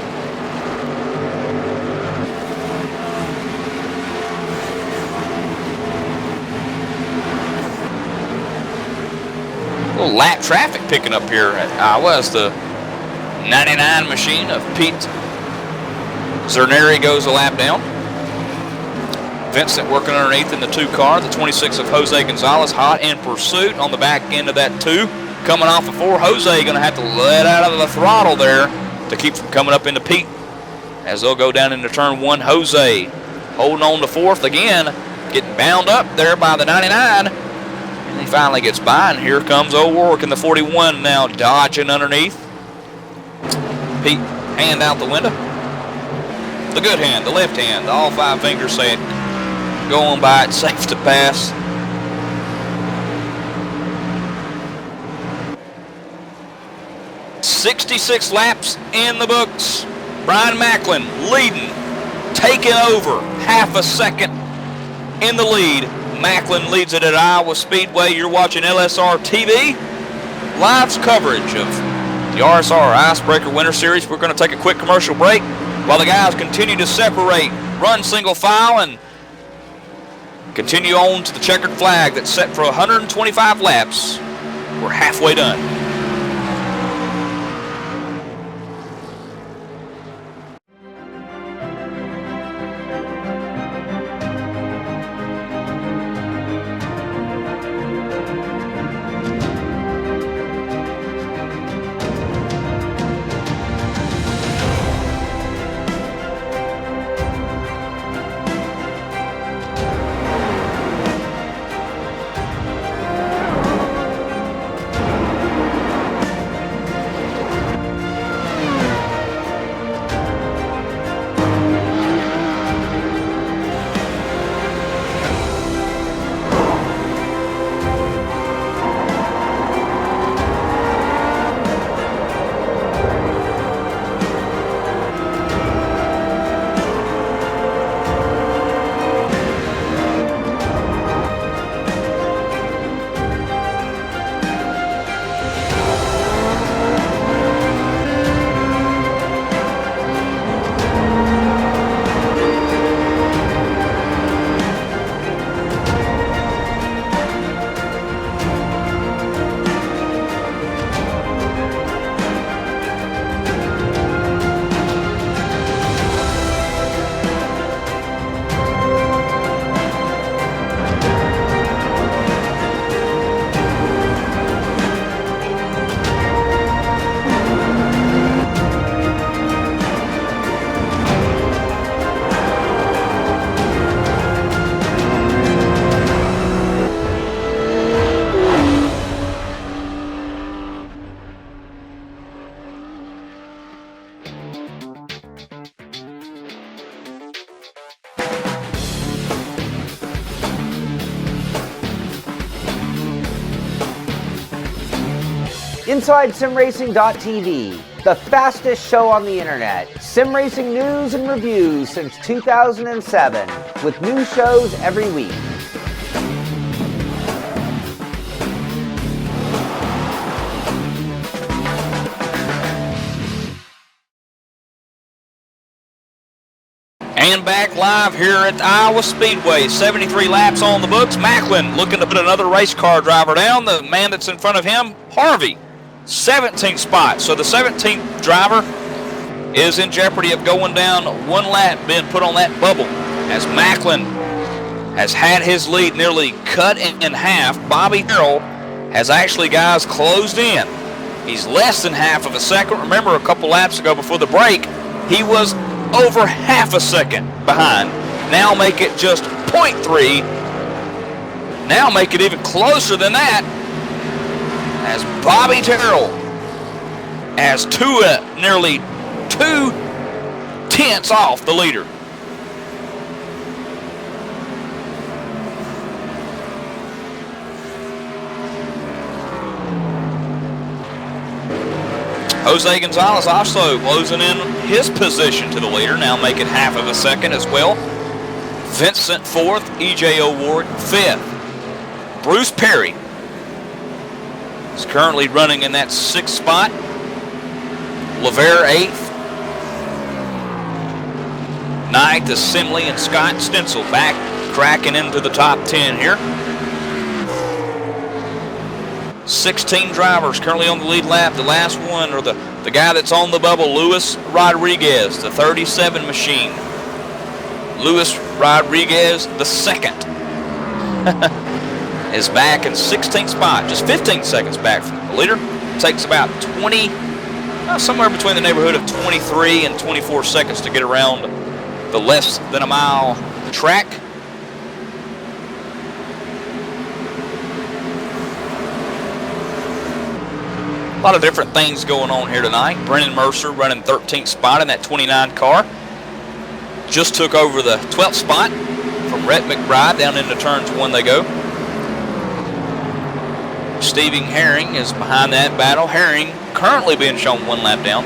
Speaker 5: a little lap traffic picking up here at Iowa as the 99 machine of Pete Zerneri goes a lap down. Vincent working underneath in the 2 car. The 26 of Jose Gonzalez hot in pursuit on the back end of that 2. Coming off of 4, Jose going to have to let out of the throttle there to keep from coming up into Pete. As they'll go down into turn 1, Jose holding on to 4th again, getting bound up there by the 99. And he finally gets by, and here comes O'Rourke in the 41 now dodging underneath. Pete, hand out the window. The good hand, the left hand, all 5 fingers saying, go on by, it's safe to pass. "66 laps in the books. Brian Macklin leading, taking over half a second in the lead. Macklin leads it at Iowa Speedway. You're watching LSR TV. Live coverage of the RSR Icebreaker Winter Series. We're going to take a quick commercial break while the guys continue to separate, run single file, and continue on to the checkered flag that's set for 125 laps. We're halfway done.
Speaker 7: InsideSimRacing.tv, the fastest show on the internet. Sim racing news and reviews since 2007, with new shows every week.
Speaker 5: And back live here at Iowa Speedway. 73 laps on the books. Macklin looking to put another race car driver down. The man that's in front of him, Harvey, 17th spot. So the 17th driver is in jeopardy of going down one lap, being put on that bubble, as Macklin has had his lead nearly cut in half. Bobby Terrell has actually, guys, closed in. He's less than half of a second. Remember, a couple laps ago before the break, he was over half a second behind. Now make it just 0.3. Now make it even closer than that, as Bobby Terrell has nearly 2/10 off the leader. Jose Gonzalez also closing in his position to the leader, now making half of a second as well. Vincent 4th, E.J. Ward 5th. Bruce Perry is currently running in that 6th spot. LeVere 8th. 9th is Simley and Scott Stencil back cracking into the top 10 here. 16 drivers currently on the lead lap. The last one, or the guy that's on the bubble, Luis Rodriguez, the 37 machine. Luis Rodriguez, the second, is back in 16th spot, just 15 seconds back from the leader. Takes about 20, somewhere between the neighborhood of 23 and 24 seconds to get around the less than a mile track. A lot of different things going on here tonight. Brennan Mercer running 13th spot in that 29 car. Just took over the 12th spot from Rhett McBride. Down into turns 1 they go. Stevie Herring is behind that battle. Herring currently being shown 1 lap down.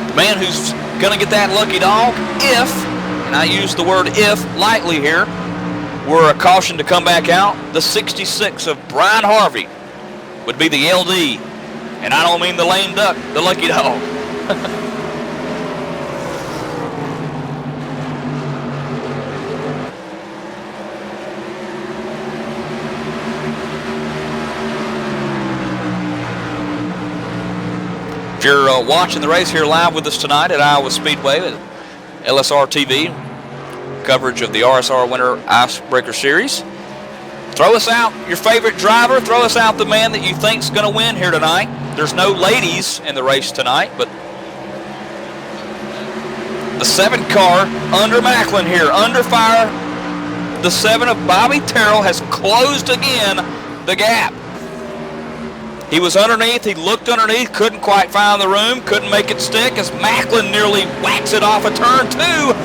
Speaker 5: The man who's going to get that lucky dog, if, and I use the word if lightly here, were a caution to come back out, the 66 of Brian Harvey would be the LD. And I don't mean the lame duck, the lucky dog. If you're watching the race here live with us tonight at Iowa Speedway, LSRTV, coverage of the RSR Winter Icebreaker Series, throw us out your favorite driver. Throw us out the man that you think's going to win here tonight. There's no ladies in the race tonight, but the 7 car under Macklin here, under fire. The 7 of Bobby Terrell has closed again the gap. He was underneath, he looked underneath, couldn't quite find the room, couldn't make it stick as Macklin nearly whacks it off of turn 2.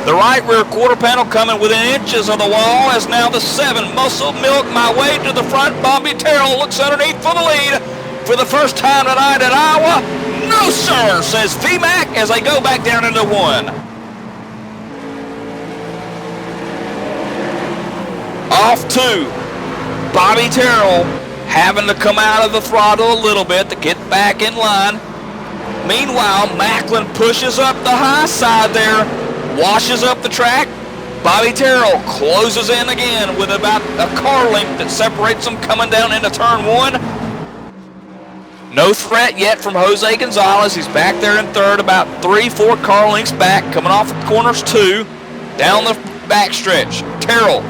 Speaker 5: The right rear quarter panel coming within inches of the wall as now the 7 Muscle Milk my way to the front. Bobby Terrell looks underneath for the lead for the first time tonight at Iowa. No, sir, says VMAC as they go back down into 1. Off 2. Bobby Terrell having to come out of the throttle a little bit to get back in line. Meanwhile, Macklin pushes up the high side there, washes up the track. Bobby Terrell closes in again with about a car length that separates them coming down into turn 1. No threat yet from Jose Gonzalez. He's back there in 3rd, about 3-4 car lengths back, coming off of corners 2, down the backstretch. Terrell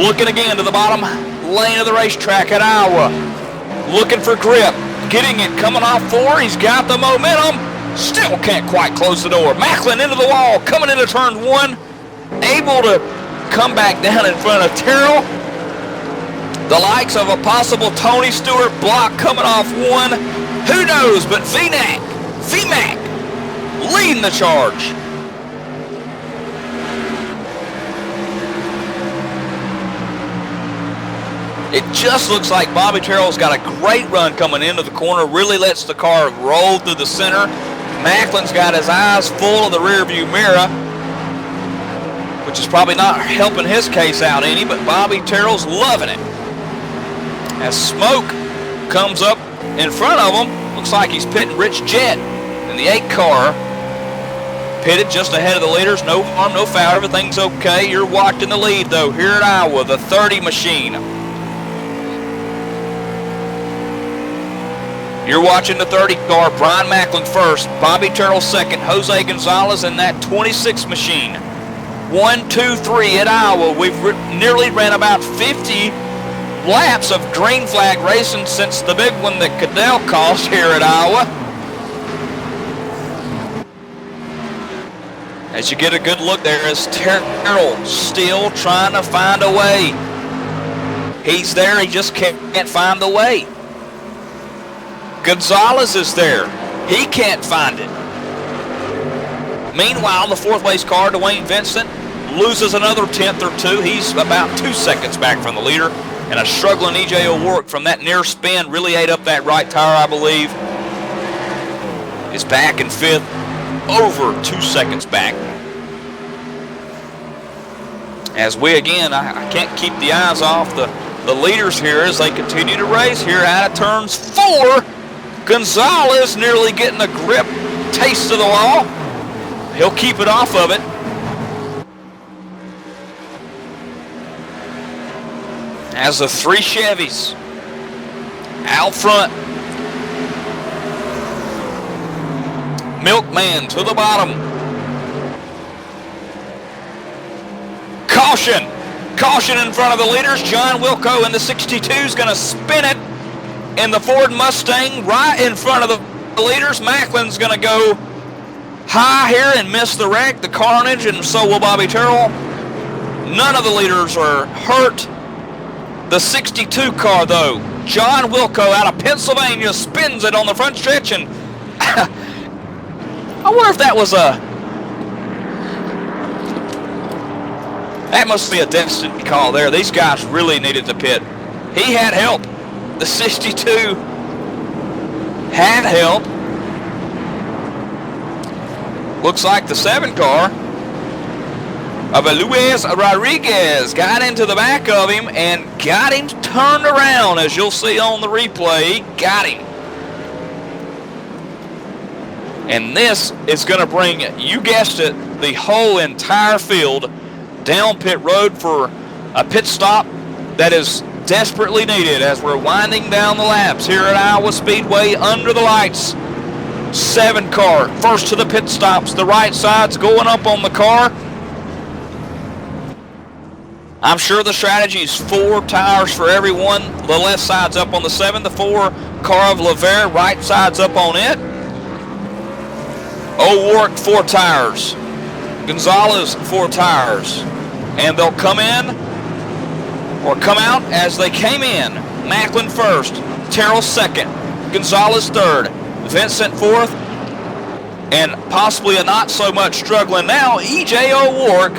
Speaker 5: looking again to the bottom lane of the racetrack at Iowa, looking for grip, getting it, coming off 4. He's got the momentum. Still can't quite close the door. Macklin into the wall, coming into turn 1, able to come back down in front of Terrell. The likes of a possible Tony Stewart block coming off 1. Who knows, but VMAC leading the charge. It just looks like Bobby Terrell's got a great run coming into the corner, really lets the car roll through the center. Macklin's got his eyes full of the rear view mirror, which is probably not helping his case out any, but Bobby Terrell's loving it. As smoke comes up in front of him, looks like he's pitting Rich Jett in the 8 car. Pitted just ahead of the leaders, no harm, no foul, everything's okay. You're watching the lead though here at Iowa, the 30 machine. You're watching the 30 car, Brian Macklin first, Bobby Terrell second, Jose Gonzalez in that 26 machine. 1, 2, 3 at Iowa. We've nearly ran about 50 laps of green flag racing since the big one that Cadell caused here at Iowa. As you get a good look, there is Terrell still trying to find a way. He's there, he just can't find the way. Gonzalez is there. He can't find it. Meanwhile, the 4th place car, Dwayne Vincent, loses another 10th or 2. He's about 2 seconds back from the leader. And a struggling E.J. O'Rourke from that near spin really ate up that right tire, I believe. Is back in 5th, over 2 seconds back. As we again, I can't keep the eyes off the leaders here as they continue to race here out of turns 4. Gonzalez nearly getting a grip, taste of the law. He'll keep it off of it. As the 3 Chevys out front. Milkman to the bottom. Caution! Caution in front of the leaders. John Wilco in the 62 is going to spin it in the Ford Mustang right in front of the leaders. Macklin's going to go high here and miss the wreck, the carnage, and so will Bobby Terrell. None of the leaders are hurt. The 62 car, though, John Wilco out of Pennsylvania spins it on the front stretch, and I wonder if that was that must be a destiny call there. These guys really needed to pit. He had help. The 62 had help. Looks like the 7 car of Luis Rodriguez got into the back of him and got him turned around, as you'll see on the replay. He got him. And this is going to bring, you guessed it, the whole entire field down pit road for a pit stop that is desperately needed as we're winding down the laps here at Iowa Speedway under the lights. 7 car, first to the pit stops. The right side's going up on the car. I'm sure the strategy is 4 tires for everyone. The left side's up on the 7. The 4 car of LeVere, right side's up on it. O'Rourke, 4 tires. Gonzalez, 4 tires. And they'll come in or come out as they came in. Macklin first, Terrell second, Gonzalez third, Vincent fourth, and possibly a not so much struggling now, E.J. O'Rourke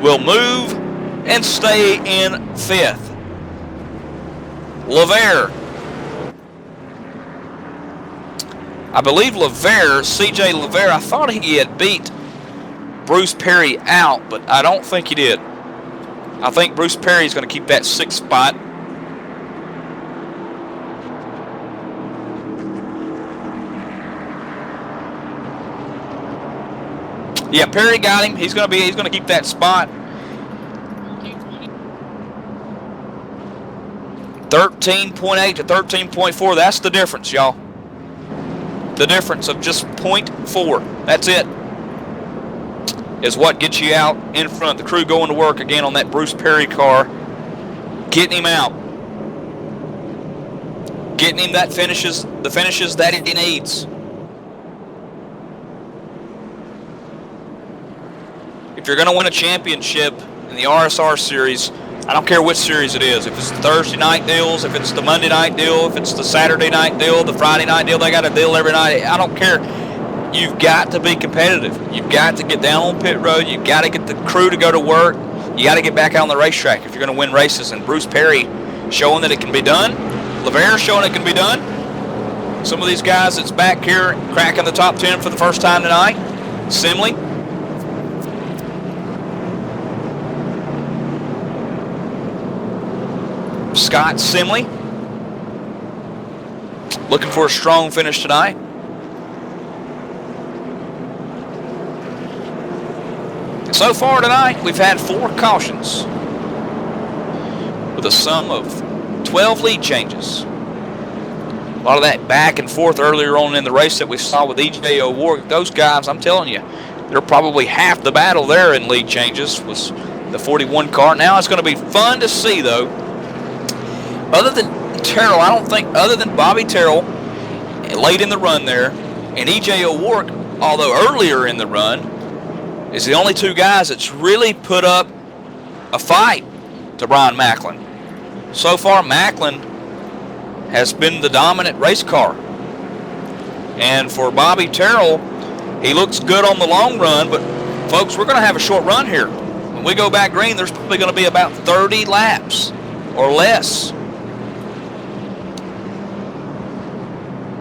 Speaker 5: will move and stay in 5th. LeVere. I believe LeVere, C.J. LeVere, I thought he had beat Bruce Perry out, but I don't think he did. I think Bruce Perry's going to keep that 6th spot. Yeah, Perry got him. He's going to keep that spot. 13.8 to 13.4. That's the difference, y'all. The difference of just 0.4. That's it. Is what gets you out in front. The crew going to work again on that Bruce Perry car. Getting him out. Getting him the finishes that he needs. If you're going to win a championship in the RSR series, I don't care which series it is. If it's the Thursday night deals, if it's the Monday night deal, if it's the Saturday night deal, the Friday night deal, they got a deal every night. I don't care. You've got to be competitive. You've got to get down on pit road. You've got to get the crew to go to work. You got to get back out on the racetrack if you're going to win races. And Bruce Perry showing that it can be done. LeVere showing it can be done. Some of these guys that's back here cracking the top 10 for the first time tonight. Simley. Scott Simley. Looking for a strong finish tonight. So far tonight, we've had 4 cautions with a sum of 12 lead changes. A lot of that back and forth earlier on in the race that we saw with E.J. O'Rourke. Those guys, I'm telling you, they're probably half the battle there in lead changes was the 41 car. Now it's going to be fun to see, though. Other than Terrell, I don't think, other than Bobby Terrell, late in the run there, and E.J. O'Rourke, although earlier in the run, is the only 2 guys that's really put up a fight to Brian Macklin. So far, Macklin has been the dominant race car. And for Bobby Terrell, he looks good on the long run, but folks, we're going to have a short run here. When we go back green, there's probably going to be about 30 laps or less.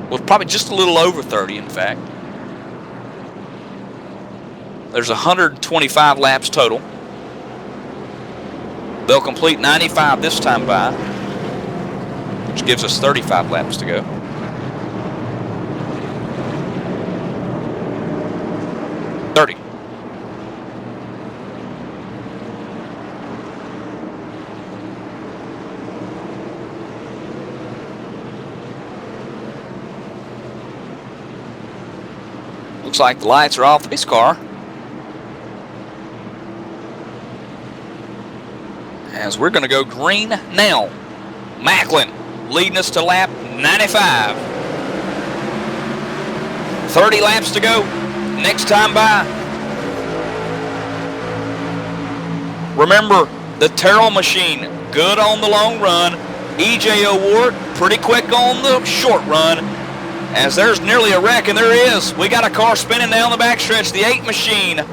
Speaker 5: Well, probably just a little over 30, in fact. There's 125 laps total. They'll complete 95 this time by, which gives us 35 laps to go. Looks like the lights are off this car. As we're going to go green now. Macklin leading us to lap 95. 30 laps to go. Next time by. Remember, the Terrell machine, good on the long run. E.J. O'Rourke, pretty quick on the short run. As there's nearly a wreck, and there is. We got a car spinning down the backstretch. The 8 machine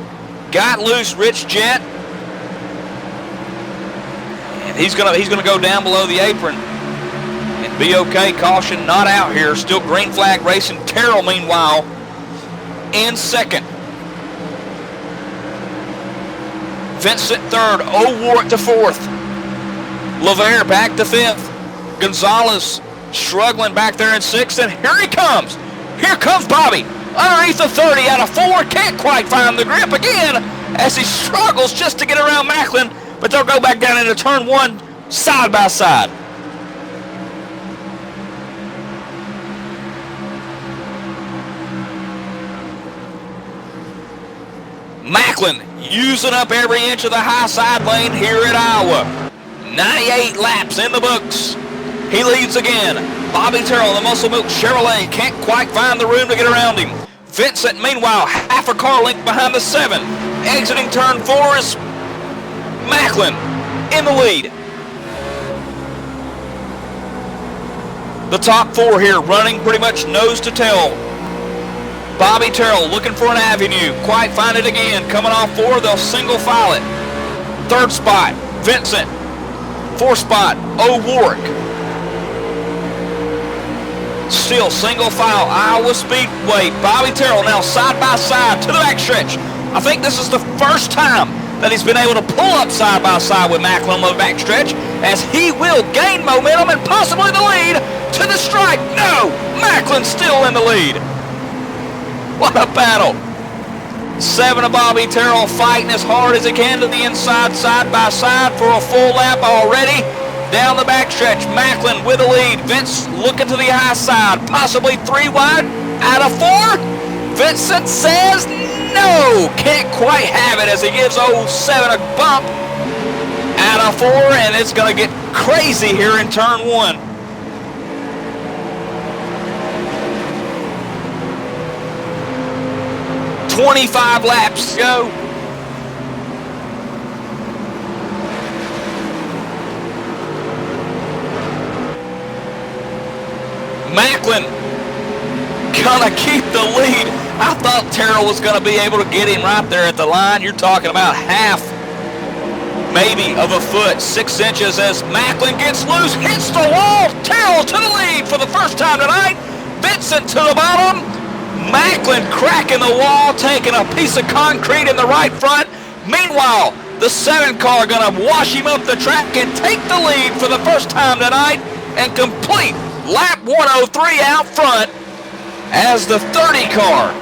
Speaker 5: got loose. Rich Jett. And he's gonna go down below the apron and be okay. Caution not out here. Still green flag racing. Terrell, meanwhile, in second. Vincent third. O'Rourke to fourth. LeVere back to fifth. Gonzalez struggling back there in sixth, and here he comes. Here comes Bobby. Underneath the 30 out of 4. Can't quite find the grip again as he struggles just to get around Macklin, but they'll go back down into turn 1 side by side. Macklin using up every inch of the high side lane here at Iowa. 98 laps in the books. He leads again. Bobby Terrell, the Muscle Milk Chevrolet, can't quite find the room to get around him. Vincent, meanwhile, half a car length behind the 7. Exiting turn 4 is Macklin in the lead. The top 4 here running pretty much nose to tail. Bobby Terrell looking for an avenue. Quite find it again. Coming off 4, they'll single file it. 3rd spot, Vincent. 4th spot, O'Rourke. Still single file, Iowa Speedway. Bobby Terrell now side by side to the backstretch. I think this is the first time that he's been able to pull up side by side with Macklin on the backstretch, as he will gain momentum and possibly the lead to the stripe. No, Macklin's still in the lead. What a battle. 7 of Bobby Terrell fighting as hard as he can to the inside, side by side for a full lap already. Down the backstretch, Macklin with the lead. Vince looking to the high side, possibly 3 wide out of 4. Vincent says no, can't quite have it as he gives 07 a bump out of 4, and it's going to get crazy here in turn 1. "25 laps to go. Macklin gonna keep the lead. I thought Terrell was gonna be able to get him right there at the line. You're talking about half maybe of a foot, 6 inches as Macklin gets loose, hits the wall. Terrell to the lead for the first time tonight. Vincent to the bottom. Macklin cracking the wall, taking a piece of concrete in the right front. Meanwhile, the 7 car gonna wash him up the track and take the lead for the first time tonight and complete lap 103 out front as the 30 car.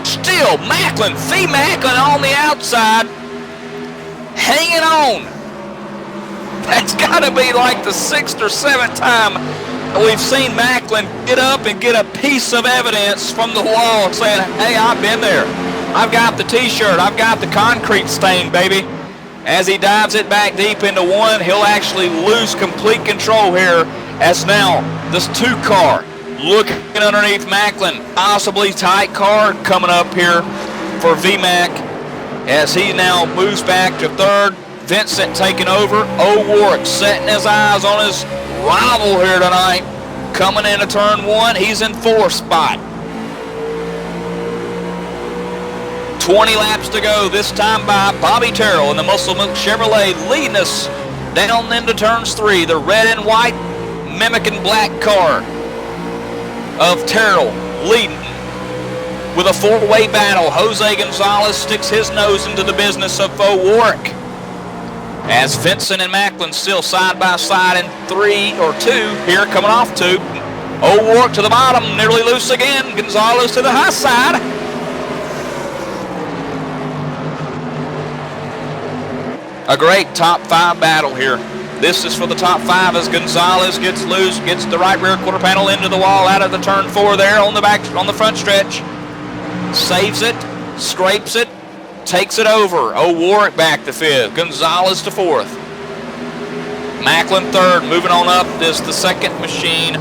Speaker 5: Still Macklin, Macklin on the outside, hanging on. That's gotta be like the 6th or 7th time we've seen Macklin get up and get a piece of evidence from the wall saying, hey, I've been there. I've got the t-shirt. I've got the concrete stain, baby. As he dives it back deep into 1, he'll actually lose complete control here as now this 2 car looking underneath Macklin. Possibly tight car coming up here for VMAC as he now moves back to 3rd. Vincent taking over. O'Rourke setting his eyes on his rival here tonight. Coming into turn 1, he's in 4th spot. 20 laps to go, this time by Bobby Terrell in the Muscle Milk Chevrolet, leading us down into turns 3. The red and white mimicking black car of Terrell leading with a 4-way battle. Jose Gonzalez sticks his nose into the business of O'Rourke as Vincent and Macklin still side by side in 3 or 2 here, coming off 2. O'Rourke to the bottom, nearly loose again. Gonzalez to the high side. A great top 5 battle here. This is for the top 5 as Gonzalez gets loose, gets the right rear quarter panel into the wall out of the turn 4 there on the front stretch. Saves it, scrapes it, takes it over. O'Rourke back to 5th, Gonzalez to 4th. Macklin 3rd, moving on up is the 2nd machine.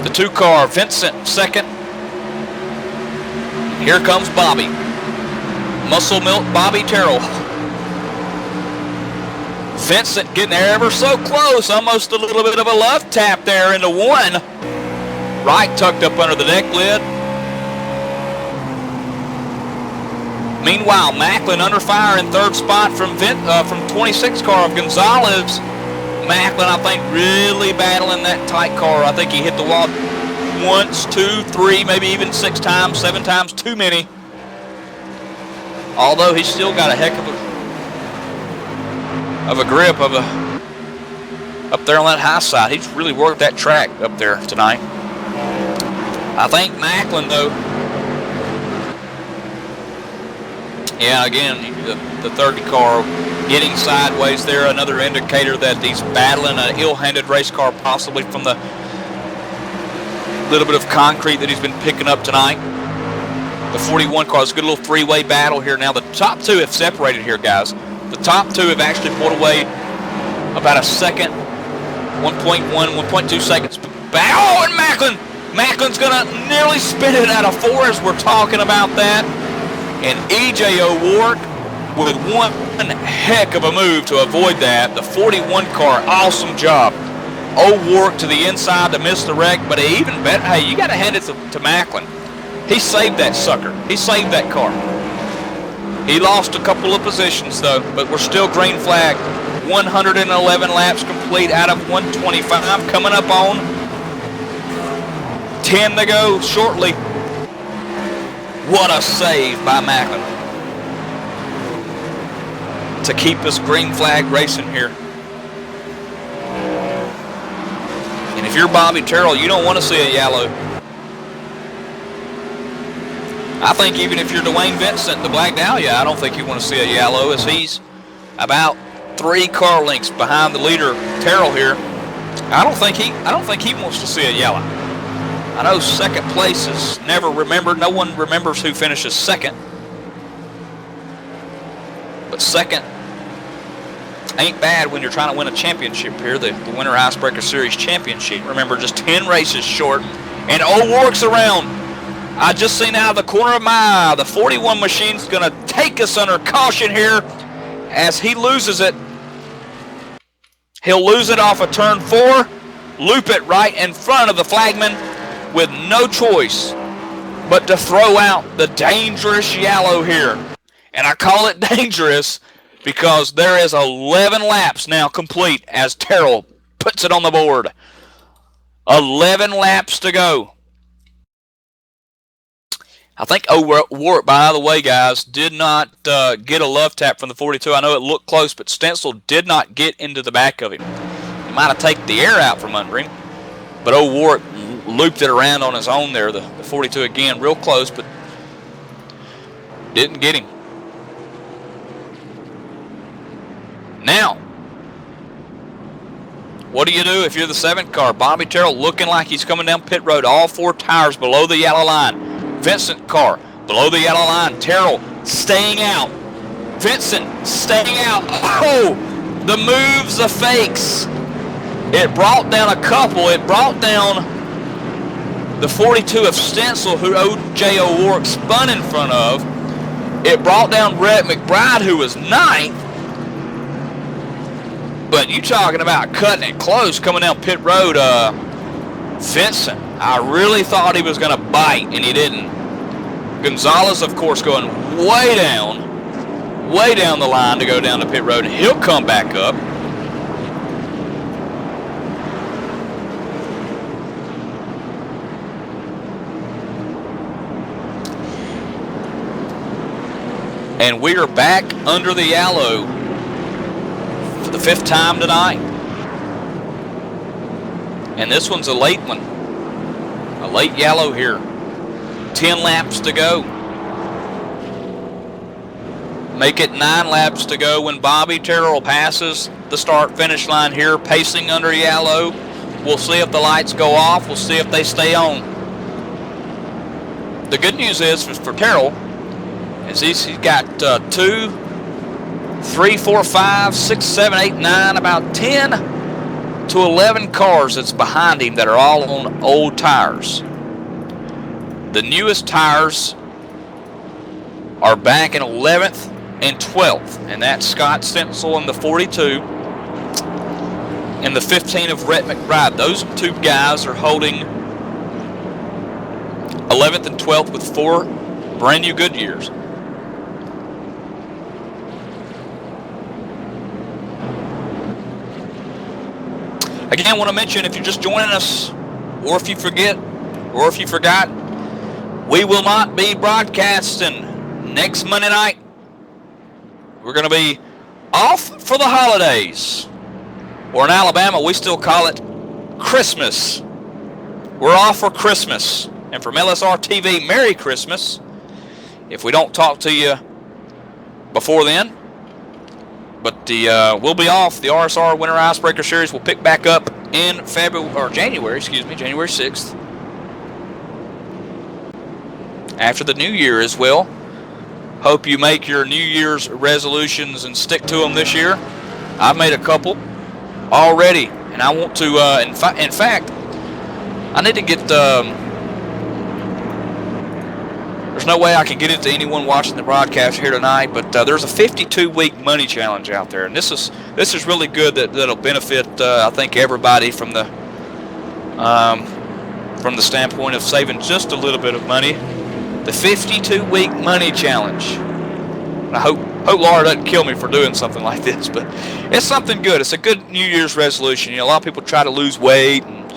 Speaker 5: The 2 car, Vincent 2nd. Here comes Bobby. Muscle Milk Bobby Terrell. Vincent getting there ever so close, almost a little bit of a love tap there into 1. Right tucked up under the deck lid. Meanwhile, Macklin under fire in 3rd spot from 26 car of Gonzalez. Macklin, I think, really battling that tight car. I think he hit the wall once, 2, 3, maybe even 6 times, 7 times too many. Although he's still got a heck of a grip up there on that high side. He's really worked that track up there tonight. I think Macklin, though, yeah, again, the 30 car getting sideways there, another indicator that he's battling an ill-handed race car, possibly from the little bit of concrete that he's been picking up tonight. The 41 car is a good little 3-way battle here. Now the top 2 have separated here, guys. The top 2 have actually pulled away about a second, 1.1, 1.2 seconds back. Oh, and Macklin's gonna nearly spit it out of 4 as we're talking about that. And E.J. O'Rourke with one heck of a move to avoid that. The 41 car, awesome job. O'Rourke to the inside to miss the wreck, but he even bet, hey, you got to hand it to Macklin. He saved that sucker. He saved that car. He lost a couple of positions, though, but we're still green flag. 111 laps complete out of 125. Coming up on 10 to go shortly. What a save by Macklin to keep us green flag racing here. And if you're Bobby Terrell, you don't want to see a yellow. I think even if you're Dwayne Vincent, the Black Dahlia, I don't think you want to see a yellow, as he's about 3 car lengths behind the leader, Terrell here. I don't think he wants to see a yellow. I know second place is never remembered. No one remembers who finishes second. But second ain't bad when you're trying to win a championship here, the Winter Icebreaker Series Championship. Remember, just 10 races short. And O'Rourke's around. I just seen out of the corner of my eye, the 41 machine's going to take us under caution here as he loses it. He'll lose it off of turn 4, loop it right in front of the flagman with no choice but to throw out the dangerous yellow here. And I call it dangerous because there is 11 laps now complete as Terrell puts it on the board. 11 laps to go. I think O'Rourke, by the way, guys, did not get a love tap from the 42. I know it looked close, but Stencil did not get into the back of him. He might have taken the air out from under him, but O'Rourke looped it around on his own there. The 42 again, real close, but didn't get him. Now, what do you do if you're the 7th car? Bobby Terrell looking like he's coming down pit road, all 4 tires below the yellow line. Vincent car below the yellow line. Terrell staying out. Vincent staying out. Oh, the moves, the fakes. It brought down a couple. It brought down the 42 of Stencil, who O.J. O'Rourke spun in front of. It brought down Brett McBride, who was 9th. But you talking about cutting it close coming down pit road, Vincent. I really thought he was going to bite, and he didn't. Gonzalez, of course, going way down the line to go down to pit road. He'll come back up. And we are back under the yellow for the 5th time tonight. And this one's a late one. A late yellow here. 10 laps to go. Make it 9 laps to go when Bobby Terrell passes the start-finish line here, pacing under yellow. We'll see if the lights go off. We'll see if they stay on. The good news is for Terrell is he's got 2, 3, 4, 5, 6, 7, 8, 9, about 10 to 11 cars that's behind him that are all on old tires. The newest tires are back in 11th and 12th, and that's Scott Stencil in the 42 and the 15 of Rhett McBride. Those 2 guys are holding 11th and 12th with 4 brand new Goodyears. Again, I want to mention, if you're just joining us, or if you forget, or if you forgot, we will not be broadcasting next Monday night. We're going to be off for the holidays. Or in Alabama, we still call it Christmas. We're off for Christmas. And from LSRTV, Merry Christmas. If we don't talk to you before then. But we'll be off. The RSR Winter Icebreaker Series will pick back up in January 6th. After the new year as well. Hope you make your New Year's resolutions and stick to them this year. I've made a couple already, and I want to, in fact, I need to get, there's no way I can get it to anyone watching the broadcast here tonight, but there's a 52-week money challenge out there, and this is really good. That'll benefit, I think, everybody from the standpoint of saving just a little bit of money. The 52-week money challenge. I hope Laura doesn't kill me for doing something like this, but it's something good. It's a good New Year's resolution. You know, a lot of people try to lose weight and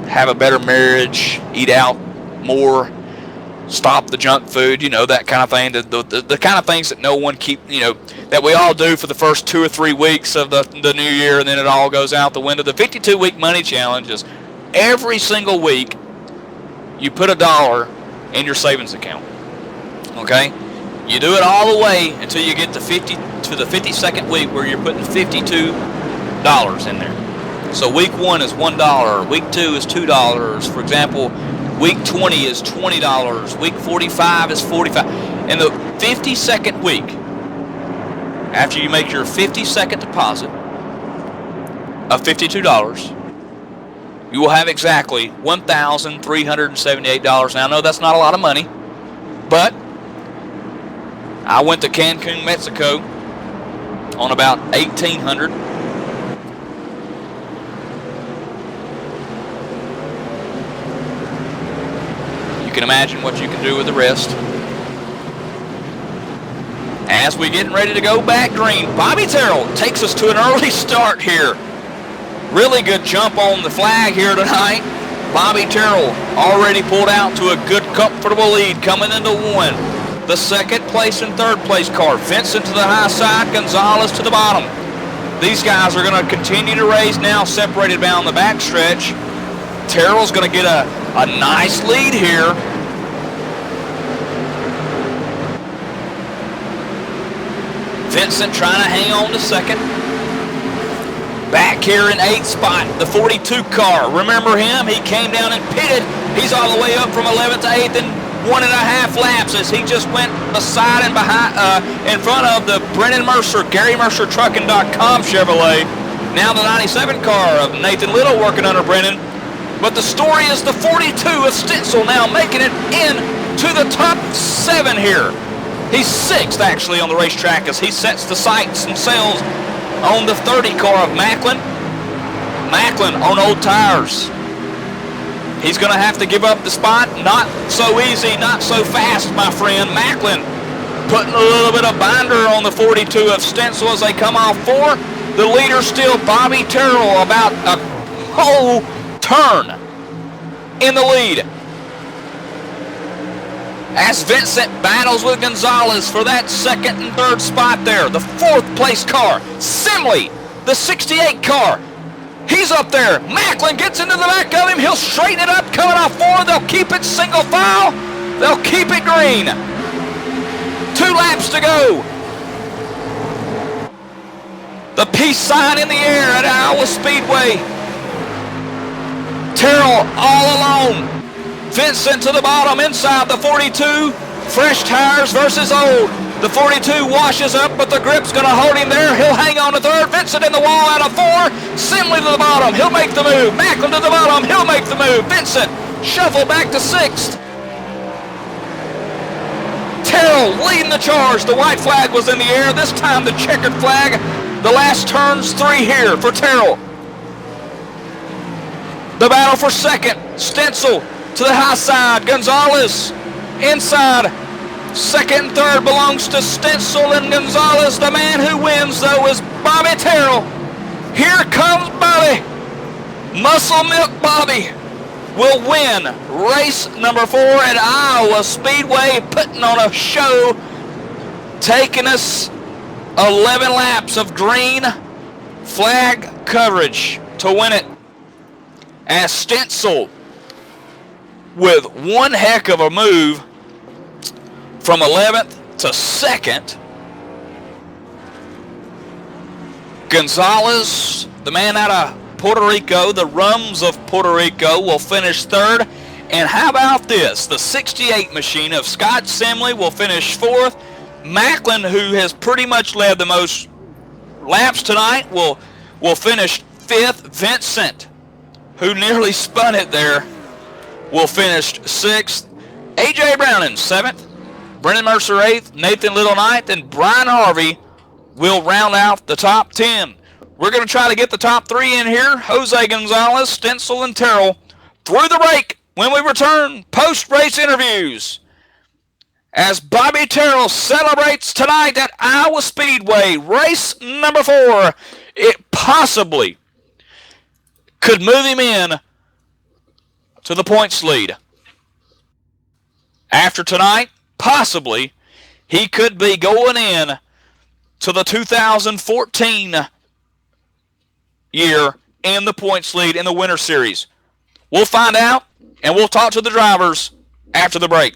Speaker 5: have a better marriage, eat out more, stop the junk food, you know, that kind of thing. The kind of things that no one that we all do for the first 2 or 3 weeks of the new year, and then it all goes out the window. The 52-week money challenge is every single week you put $1 in your savings account. Okay? You do it all the way until you get to the 52nd week where you're putting $52 in there. So week 1 is $1, week 2 is $2. For example, week 20 is $20, week 45 is $45. And the 52nd week, after you make your 52nd deposit of $52, you will have exactly $1,378. Now, I know that's not a lot of money, but I went to Cancun, Mexico on about $1,800. You can imagine what you can do with the rest. As we getting ready to go back green, Bobby Terrell takes us to an early start here. Really good jump on the flag here tonight. Bobby Terrell already pulled out to a good, comfortable lead coming into one. The second place and third place car. Vincent to the high side, Gonzalez to the bottom. These guys are going to continue to race now, separated down the backstretch. Terrell's going to get a nice lead here. Vincent trying to hang on to second. Back here in 8th spot, the 42 car. Remember him? He came down and pitted. He's all the way up from 11th to 8th in 1.5 laps as he just went beside and behind, in front of the Brennan Mercer, GaryMercerTrucking.com Chevrolet. Now the 97 car of Nathan Little working under Brennan. But the story is the 42 of Stencil now making it in to the top 7 here. He's 6th actually on the racetrack as he sets the sights and sails on the 30 car of Macklin. Macklin on old tires. He's going to have to give up the spot. Not so easy, not so fast, my friend. Macklin putting a little bit of binder on the 42 of Stencil as they come off 4. The leader still Bobby Terrell, about a whole turn in the lead. As Vincent battles with Gonzalez for that second and third spot there. The 4th place car, Simley, the 68 car. He's up there. Macklin gets into the back of him. He'll straighten it up coming off 4. They'll keep it single file. They'll keep it green. 2 laps to go. The peace sign in the air at Iowa Speedway. Terrell all alone. Vincent to the bottom inside the 42. Fresh tires versus old. The 42 washes up, but the grip's going to hold him there. He'll hang on to third. Vincent in the wall out of 4. Simley to the bottom. He'll make the move. Macklin to the bottom. He'll make the move. Vincent shuffle back to 6th. Terrell leading the charge. The white flag was in the air. This time the checkered flag. The last turn's 3 here for Terrell. The battle for second. Stencil to the high side. Gonzalez inside. Second and third belongs to Stencil and Gonzalez. The man who wins, though, is Bobby Terrell. Here comes Bobby. Muscle Milk Bobby will win race number 4 at Iowa Speedway, putting on a show, taking us 11 laps of green flag coverage to win it. As Stencil, with one heck of a move from 11th to 2nd. Gonzalez, the man out of Puerto Rico, the Rums of Puerto Rico, will finish 3rd. And how about this? The 68 machine of Scott Simley will finish 4th. Macklin, who has pretty much led the most laps tonight, will finish 5th. Vincent, who nearly spun it there, will finish 6th. A.J. Browning, 7th. Brennan Mercer, 8th. Nathan Little, 9th. And Brian Harvey will round out the top 10. We're going to try to get the top 3 in here. Jose Gonzalez, Stencil, and Terrell through the break when we return post-race interviews. As Bobby Terrell celebrates tonight at Iowa Speedway, race number 4. It possibly could move him in to the points lead. After tonight, possibly, he could be going in to the 2014 year in the points lead in the Winter Series. We'll find out, and we'll talk to the drivers after the break.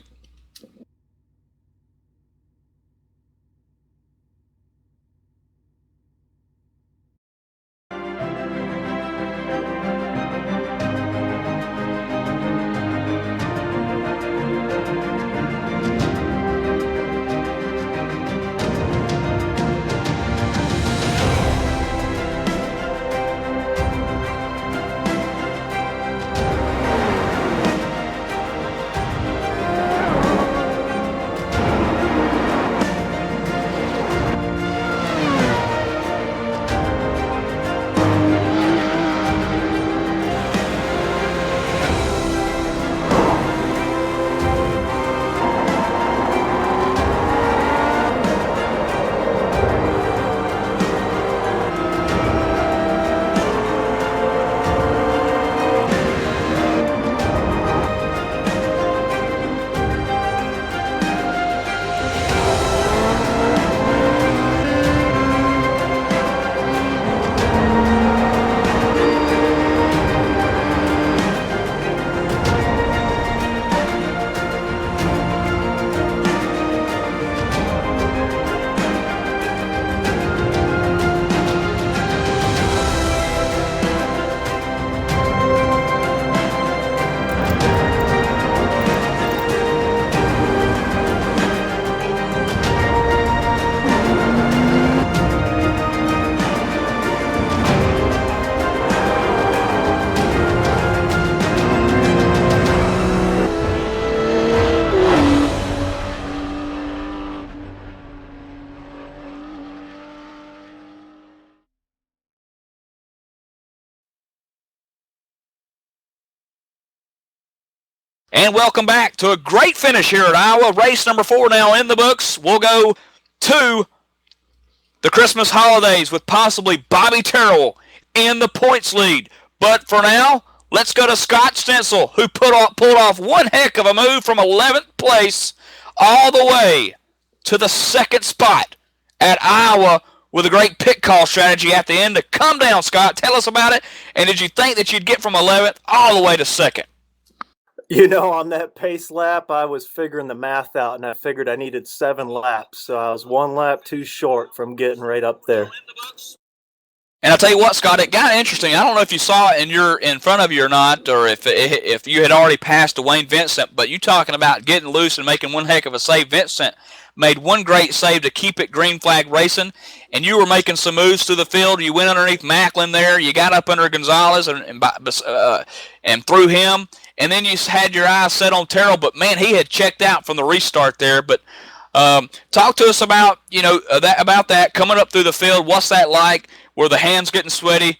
Speaker 5: And welcome back to a great finish here at Iowa. Race number 4 now in the books. We'll go to the Christmas holidays with possibly Bobby Terrell in the points lead. But for now, let's go to Scott Stencil, who pulled off one heck of a move from 11th place all the way to the 2nd spot at Iowa with a great pit call strategy at the end to come down. Scott, tell us about it. And did you think that you'd get from 11th all the way to 2nd?
Speaker 8: You know, on that pace lap, I was figuring the math out, and I figured I needed 7 laps. So I was 1 lap too short from getting right up there.
Speaker 5: And I'll tell you what, Scott, it got interesting. I don't know if you saw it in front of you or not, or if you had already passed Dwayne Vincent, but you talking about getting loose and making one heck of a save. Vincent made one great save to keep it green flag racing, and you were making some moves through the field. You went underneath Macklin there. You got up under Gonzalez and through him, and then you had your eyes set on Terrell. But, man, he had checked out from the restart there. But talk to us about, about that coming up through the field. What's that like? Were the hands getting sweaty?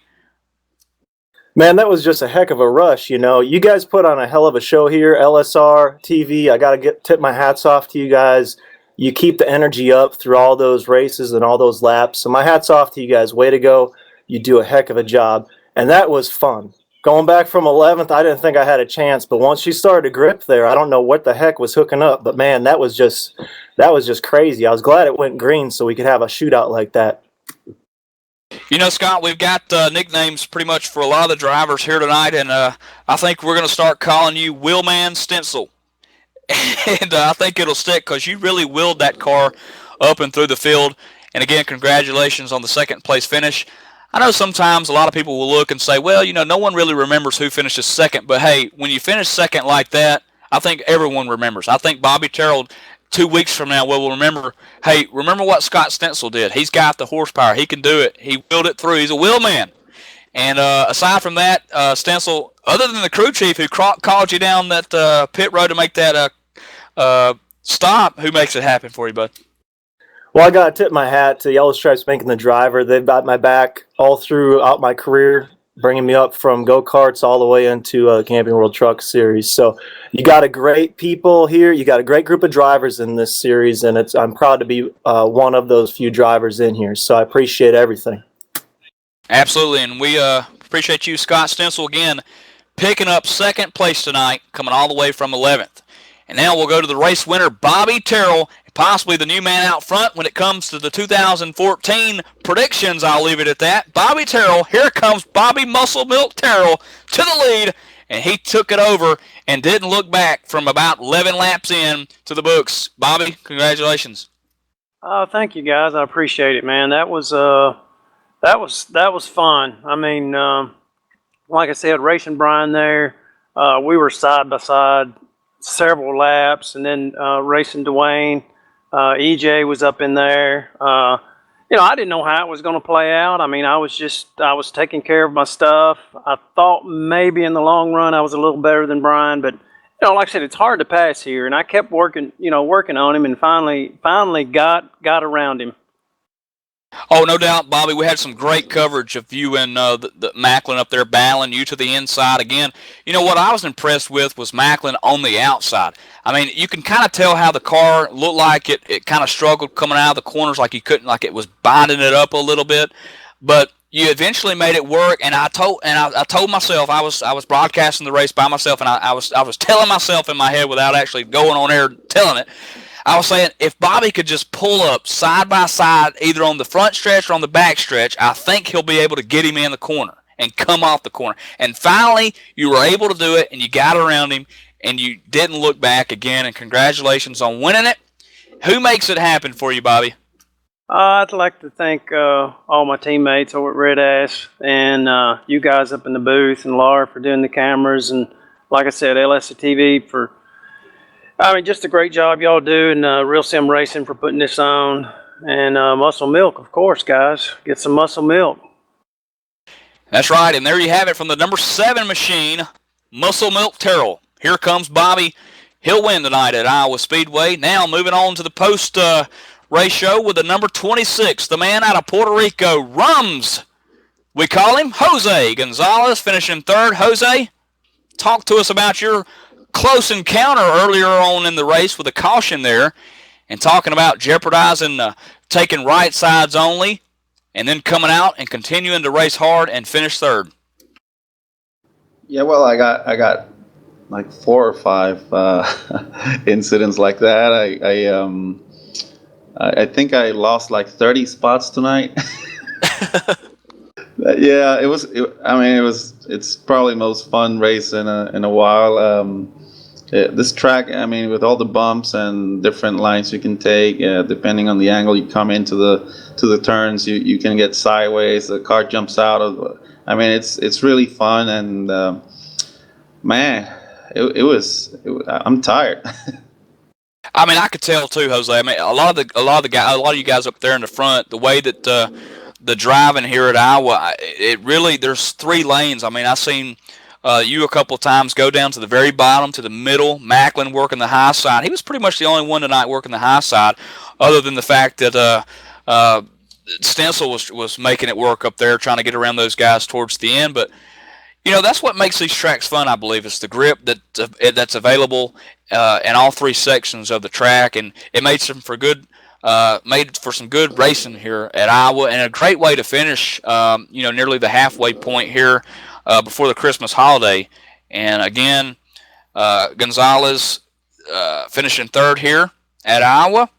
Speaker 8: Man, that was just a heck of a rush. You guys put on a hell of a show here, LSRTV. I got to tip my hats off to you guys. You keep the energy up through all those races and all those laps. So my hat's off to you guys. Way to go. You do a heck of a job. And that was fun. Going back from 11th, I didn't think I had a chance. But once you started to grip there, I don't know what the heck was hooking up. But, man, that was just crazy. I was glad it went green so we could have a shootout like that.
Speaker 5: Scott, we've got nicknames pretty much for a lot of the drivers here tonight, and I think we're going to start calling you Wheelman Stencil. And I think it'll stick because you really willed that car up and through the field. And, again, congratulations on the 2nd place finish. I know sometimes a lot of people will look and say, well, no one really remembers who finishes 2nd. But, hey, when you finish 2nd like that, I think everyone remembers. I think Bobby Terrell 2 weeks from now will remember, hey, remember what Scott Stencil did. He's got the horsepower. He can do it. He willed it through. He's a wheel man. And aside from that, Stencil, other than the crew chief who called you down that pit road to make that stop, who makes it happen for you, bud?
Speaker 8: Well, I got to tip my hat to Yellow Stripes making the driver. They've got my back all throughout my career, bringing me up from go-karts all the way into Camping World Truck Series. So you got a great people here. You got a great group of drivers in this series, and I'm proud to be one of those few drivers in here. So I appreciate everything.
Speaker 5: Absolutely, and we appreciate you, Scott Stencil, again, picking up 2nd place tonight, coming all the way from 11th. And now we'll go to the race winner, Bobby Terrell, possibly the new man out front when it comes to the 2014 predictions. I'll leave it at that. Bobby Terrell, here comes Bobby Muscle Milk Terrell to the lead, and he took it over and didn't look back from about 11 laps in to the books. Bobby, congratulations.
Speaker 9: Thank you, guys. I appreciate it, man. That was fun. I mean, like I said, racing Brian there, we were side by side several laps, and then racing Dwayne. EJ was up in there. I didn't know how it was going to play out. I mean, I was taking care of my stuff. I thought maybe in the long run I was a little better than Brian, but like I said, it's hard to pass here, and I kept working on him, and finally got around him.
Speaker 5: Oh, no doubt, Bobby. We had some great coverage of you and the Macklin up there battling you to the inside. Again, what I was impressed with was Macklin on the outside. I mean, you can kind of tell how the car looked like it kind of struggled coming out of the corners, like it was binding it up a little bit. But you eventually made it work, and I told myself, I was broadcasting the race by myself, and I was telling myself in my head without actually going on air telling it. I was saying, if Bobby could just pull up side by side, either on the front stretch or on the back stretch, I think he'll be able to get him in the corner and come off the corner. And finally, you were able to do it, and you got around him, and you didn't look back again, and congratulations on winning it. Who makes it happen for you, Bobby?
Speaker 9: I'd like to thank all my teammates over at Red Ash, and you guys up in the booth, and Laura for doing the cameras, and like I said, LSRTV for just a great job y'all do, and Real Sim Racing for putting this on. And Muscle Milk, of course, guys. Get some Muscle Milk.
Speaker 5: That's right, and there you have it from the number 7 machine, Muscle Milk Terrell. Here comes Bobby. He'll win tonight at Iowa Speedway. Now moving on to the post-race show with the number 26, the man out of Puerto Rico, Rums. We call him Jose Gonzalez, finishing 3rd. Jose, talk to us about your close encounter earlier on in the race with a caution there, and talking about jeopardizing taking right sides only, and then coming out and continuing to race hard and finish third.
Speaker 10: Yeah, well, I got like 4 or 5 incidents like that. I think I lost like 30 spots tonight. Yeah, it's probably the most fun race in a while. This track, I mean, with all the bumps and different lines you can take, depending on the angle you come into the turns, you can get sideways. The car jumps out of. I mean, it's really fun, and man, I'm tired.
Speaker 5: I mean, I could tell too, Jose. I mean, a lot of you guys up there in the front, the way that the driving here at Iowa, there's 3 lanes. I mean, I've seen you a couple of times go down to the very bottom, to the middle. Macklin working the high side. He was pretty much the only one tonight working the high side, other than the fact that Stencil was making it work up there, trying to get around those guys towards the end. But you know, that's what makes these tracks fun, I believe. It's the grip that's available in all 3 sections of the track, and it made for some good racing here at Iowa, and a great way to finish. Nearly the halfway point here before the Christmas holiday. And again, Gonzalez finishing third here at Iowa.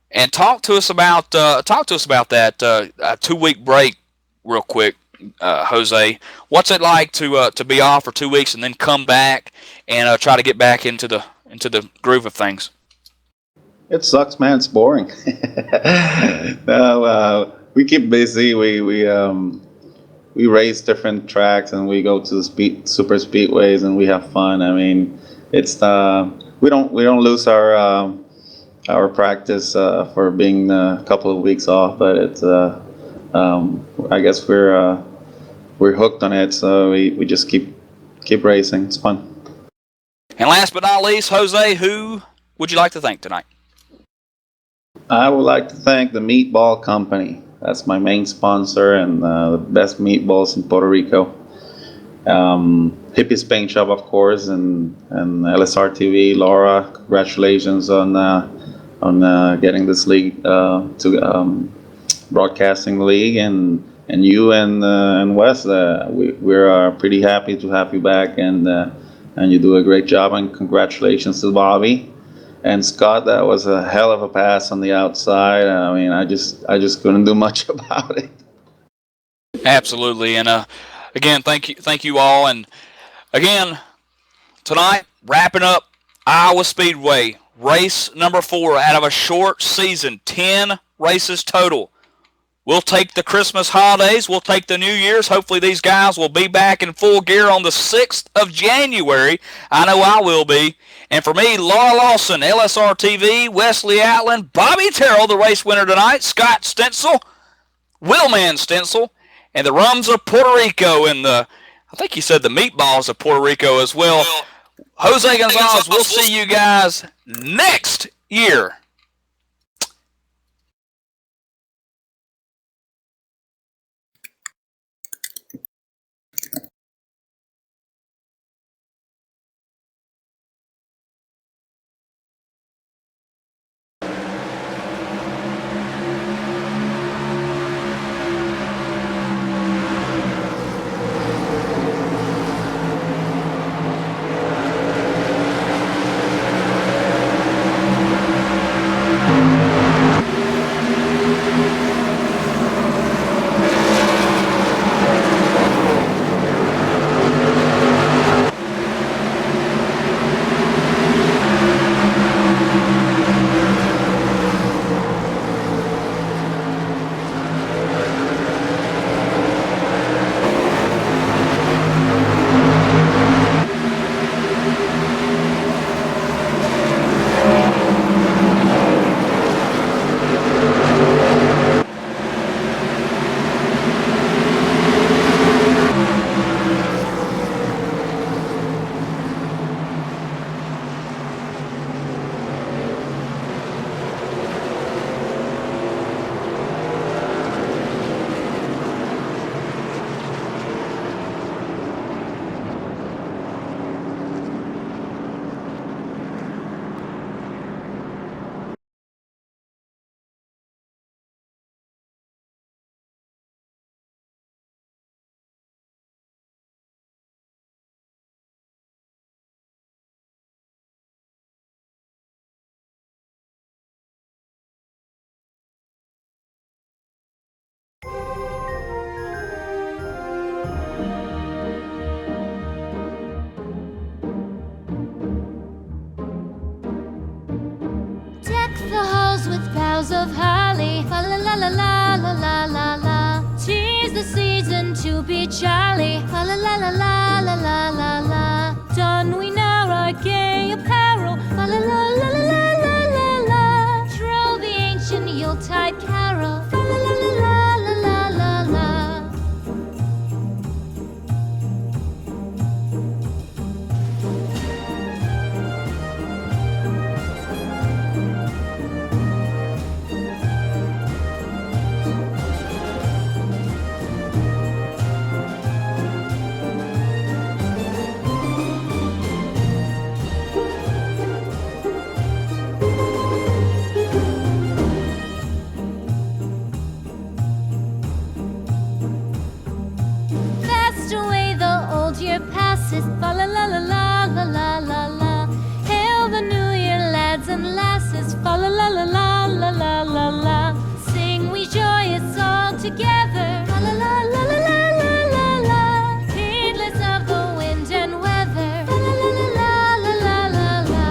Speaker 5: And talk to us about that 2-week break, real quick. Jose, what's it like to be off for 2 weeks and then come back and try to get back into the groove of things?
Speaker 10: It sucks, man. It's boring. No, we keep busy. We race different tracks, and we go to the super speedways, and we have fun. I mean, it's we don't lose our practice for being a couple of weeks off, but it's I guess we're hooked on it, so we just keep racing. It's fun.
Speaker 5: And last but not least, Jose, who would you like to thank tonight?
Speaker 10: I would like to thank the Meatball Company. That's my main sponsor, and the best meatballs in Puerto Rico. Hippie's Paint Shop, of course, and LSRTV. Laura, congratulations on getting this league to broadcasting the league, and you and Wes. We're pretty happy to have you back, and you do a great job. And congratulations to Bobby and Scott. That was a hell of a pass on the outside. I mean, I just couldn't do much about it.
Speaker 5: Absolutely, and again, thank you all, and again tonight wrapping up Iowa Speedway race number 4 out of a short season, 10 races total. We'll take the Christmas holidays. We'll take the New Year's. Hopefully these guys will be back in full gear on the 6th of January. I know I will be. And for me, Laura Lawson, LSRTV, Wesley Allen, Bobby Terrell, the race winner tonight, Scott Stencil, Willman Stencil, and the Rums of Puerto Rico, and I think he said the Meatballs of Puerto Rico as well. Jose Gonzalez, we'll see you guys next year.
Speaker 3: boughs of holly. Fa la la la la la la la la. 'Tis the season to be jolly. Fa la la la la la la la la. Don we now our gay apparel. Fa la la la la la la la. Troll the ancient Yuletide carol. Fa la la la la la la la. Fast away the old year passes. Fa la la la la la la la la. Hail the new year, lads and lasses. Fa la la la la la la la la. Sing we joyous all together. Fa la la la la la la la la. Heedless of the wind and weather. Fa la la la la la la la la.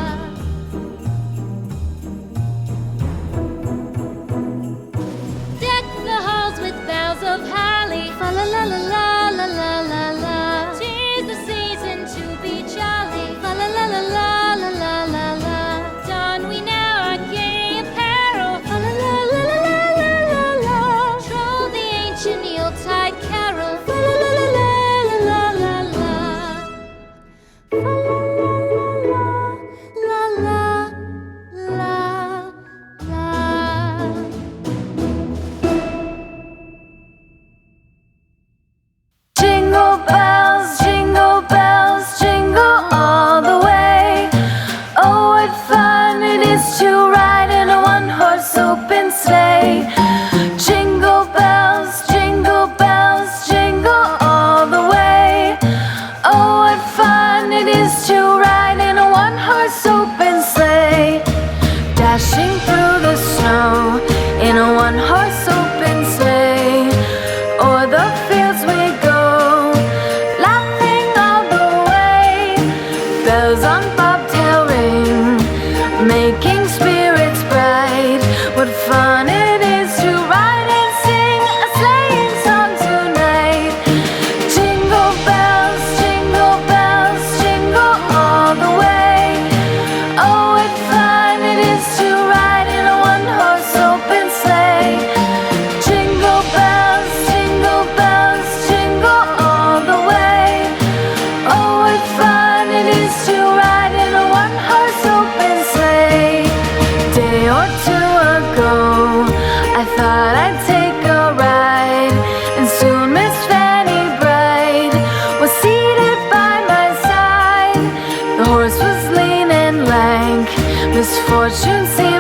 Speaker 3: Deck the halls with boughs of holly. Fa la la la la la la la la. 'Tis the season to be jolly. Fa la la la la la la la la. Don we now our gay apparel. Fa la la la la la la la. Troll the ancient Yuletide carol. Fa la la la la la la la. Fa la la la la la la.
Speaker 11: Jingle bells, jingle all the way. Oh, what fun it is to ride in a one-horse open sleigh. Jingle bells, jingle all the way. Oh, what fun it is to ride in a one-horse open sleigh. Dashing through the snow in a one-horse open sleigh. O'er the fields we go, laughing all the way. Bells on bobtail ring, making spirits bright. What fun it is to ride and sing a sleighing song tonight. Jingle bells, jingle all the way. Oh, what fun it is to ride in a one-horse open sleigh. Jingle bells, jingle all the way. Oh, what fun it is to ride in a one-horse open sleigh. Day or two ago, I thought I'd take a ride, and soon Miss Fanny Bright was seated by my side. The horse was lean and lank, misfortune seemed